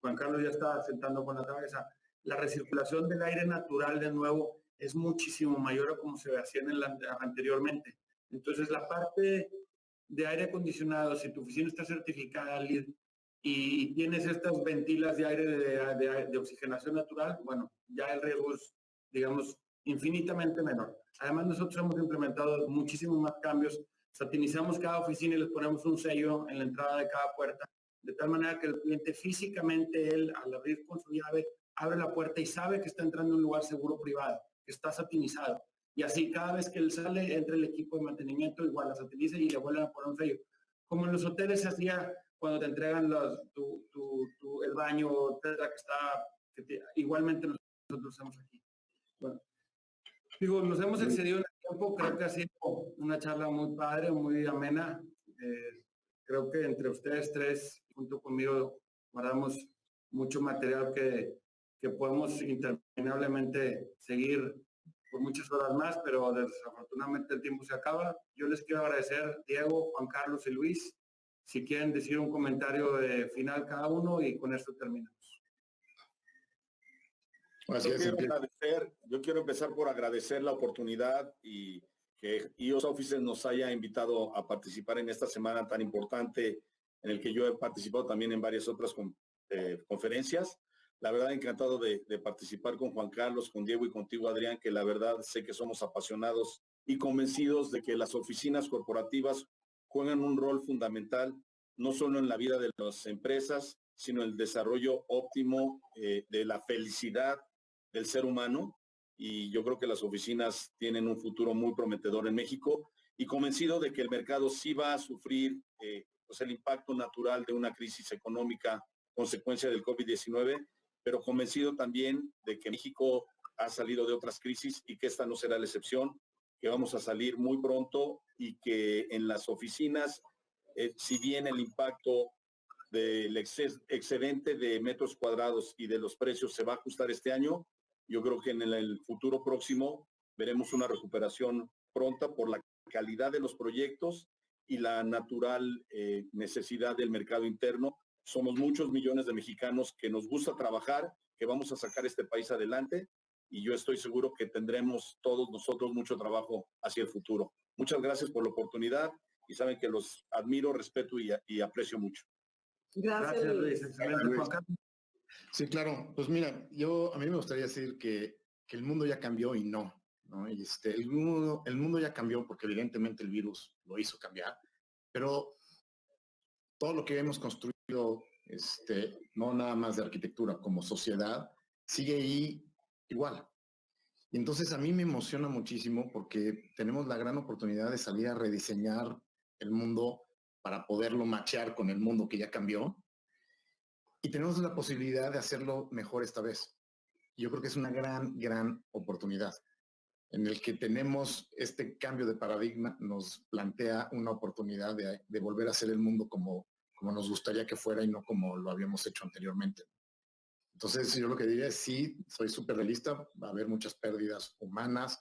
[SPEAKER 1] Juan Carlos ya está sentando con la cabeza, la recirculación del aire natural de nuevo es muchísimo mayor a como se hacía anteriormente. Entonces, la parte de aire acondicionado, si tu oficina está certificada LEED y tienes estas ventilas de aire de oxigenación natural, bueno, ya el riesgo es, digamos, infinitamente menor. Además, nosotros hemos implementado muchísimos más cambios. Satinizamos cada oficina y les ponemos un sello en la entrada de cada puerta, de tal manera que el cliente físicamente, él, al abrir con su llave, abre la puerta y sabe que está entrando a un lugar seguro privado, que está satinizado. Y así cada vez que él sale, entra el equipo de mantenimiento, igual la satiniza y le vuelven a poner un sello. Como en los hoteles se hacía cuando te entregan el baño, etcétera, igualmente nosotros hacemos aquí. Bueno, digo, nos hemos excedido en el tiempo, creo que ha sido una charla muy padre, muy amena. Creo que entre ustedes tres, junto conmigo, guardamos mucho material que podemos interminablemente seguir por muchas horas más, pero desafortunadamente el tiempo se acaba. Yo les quiero agradecer, Diego, Juan Carlos y Luis, si quieren decir un comentario final cada uno y con esto terminamos.
[SPEAKER 4] Yo quiero empezar por agradecer la oportunidad y que IOS Offices nos haya invitado a participar en esta semana tan importante en el que yo he participado también en varias otras conferencias. La verdad, encantado de participar con Juan Carlos, con Diego y contigo, Adrián, que la verdad sé que somos apasionados y convencidos de que las oficinas corporativas juegan un rol fundamental, no solo en la vida de las empresas, sino en el desarrollo óptimo de la felicidad del ser humano. Y yo creo que las oficinas tienen un futuro muy prometedor en México y convencido de que el mercado sí va a sufrir pues el impacto natural de una crisis económica consecuencia del COVID-19, pero convencido también de que México ha salido de otras crisis y que esta no será la excepción, que vamos a salir muy pronto y que en las oficinas, si bien el impacto del excedente de metros cuadrados y de los precios se va a ajustar este año, yo creo que en el futuro próximo veremos una recuperación pronta por la calidad de los proyectos y la natural necesidad del mercado interno. Somos muchos millones de mexicanos que nos gusta trabajar, que vamos a sacar este país adelante y yo estoy seguro que tendremos todos nosotros mucho trabajo hacia el futuro. Muchas gracias por la oportunidad y saben que los admiro, respeto y aprecio mucho.
[SPEAKER 5] Gracias, Luis.
[SPEAKER 1] Excelente, Juan Carlos.
[SPEAKER 2] Sí, claro. Pues mira, a mí me gustaría decir que el mundo ya cambió y no, ¿no? Y el mundo ya cambió porque evidentemente el virus lo hizo cambiar, pero todo lo que hemos construido, no nada más de arquitectura, como sociedad, sigue ahí igual. Y entonces a mí me emociona muchísimo porque tenemos la gran oportunidad de salir a rediseñar el mundo para poderlo machear con el mundo que ya cambió. Y tenemos la posibilidad de hacerlo mejor esta vez. Yo creo que es una gran oportunidad en el que tenemos este cambio de paradigma, nos plantea una oportunidad de volver a hacer el mundo como nos gustaría que fuera y no como lo habíamos hecho anteriormente. Entonces, yo lo que diría es sí, soy súper realista, va a haber muchas pérdidas humanas,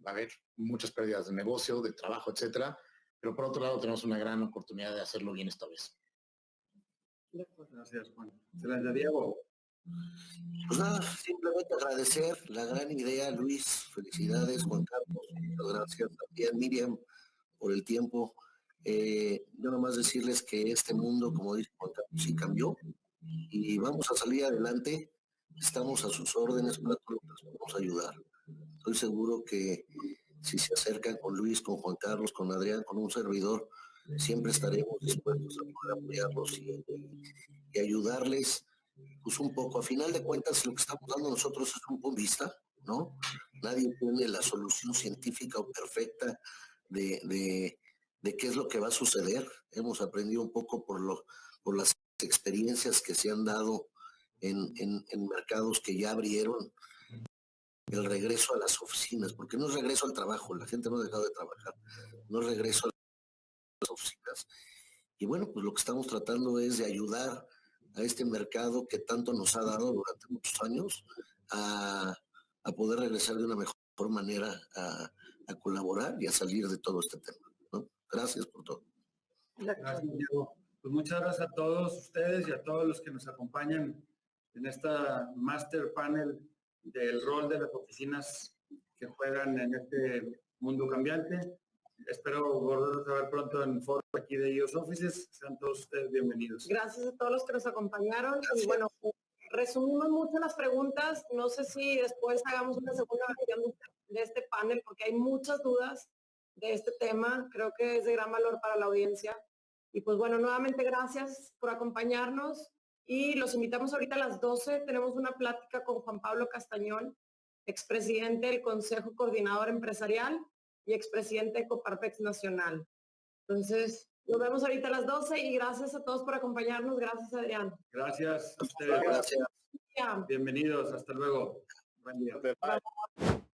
[SPEAKER 2] va a haber muchas pérdidas de negocio, de trabajo, etcétera, pero por otro lado tenemos una gran oportunidad de hacerlo bien esta vez.
[SPEAKER 1] Gracias, Juan. Excelente, Diego.
[SPEAKER 3] Pues nada, simplemente agradecer la gran idea, Luis. Felicidades, Juan Carlos. Muchas gracias también, Miriam, por el tiempo. Yo nomás decirles que este mundo, como dice Juan Carlos, sí cambió y vamos a salir adelante. Estamos a sus órdenes para todo lo que les podemos ayudar. Estoy seguro que si se acercan con Luis, con Juan Carlos, con Adrián, con un servidor, siempre estaremos dispuestos a poder apoyarlos y ayudarles, pues un poco. A final de cuentas, lo que estamos dando nosotros es un punto de vista, ¿no? Nadie tiene la solución científica o perfecta de qué es lo que va a suceder. Hemos aprendido un poco por las experiencias que se han dado en mercados que ya abrieron, el regreso a las oficinas, porque no es regreso al trabajo, la gente no ha dejado de trabajar, no es regreso a las oficinas. Y bueno, pues lo que estamos tratando es de ayudar a este mercado que tanto nos ha dado durante muchos años a poder regresar de una mejor manera a colaborar y a salir de todo este tema, ¿no? Gracias por todo.
[SPEAKER 1] Gracias, Diego. Pues muchas gracias a todos ustedes y a todos los que nos acompañan en esta Master Panel del rol de las oficinas que juegan en este mundo cambiante. Espero volverlos a ver pronto en foro aquí de IOS Offices. Sean todos ustedes bienvenidos.
[SPEAKER 5] Gracias a todos los que nos acompañaron. Gracias. Y bueno, resumimos mucho las preguntas. No sé si después hagamos una segunda versión de este panel porque hay muchas dudas de este tema. Creo que es de gran valor para la audiencia. Y pues bueno, nuevamente gracias por acompañarnos y los invitamos ahorita a las 12. Tenemos una plática con Juan Pablo Castañón, expresidente del Consejo Coordinador Empresarial y expresidente de Coparmex Nacional. Entonces, nos vemos ahorita a las 12 y gracias a todos por acompañarnos. Gracias, Adrián.
[SPEAKER 1] Gracias a ustedes.
[SPEAKER 3] Gracias.
[SPEAKER 1] Bienvenidos. Hasta luego. Buen día.
[SPEAKER 4] Bye.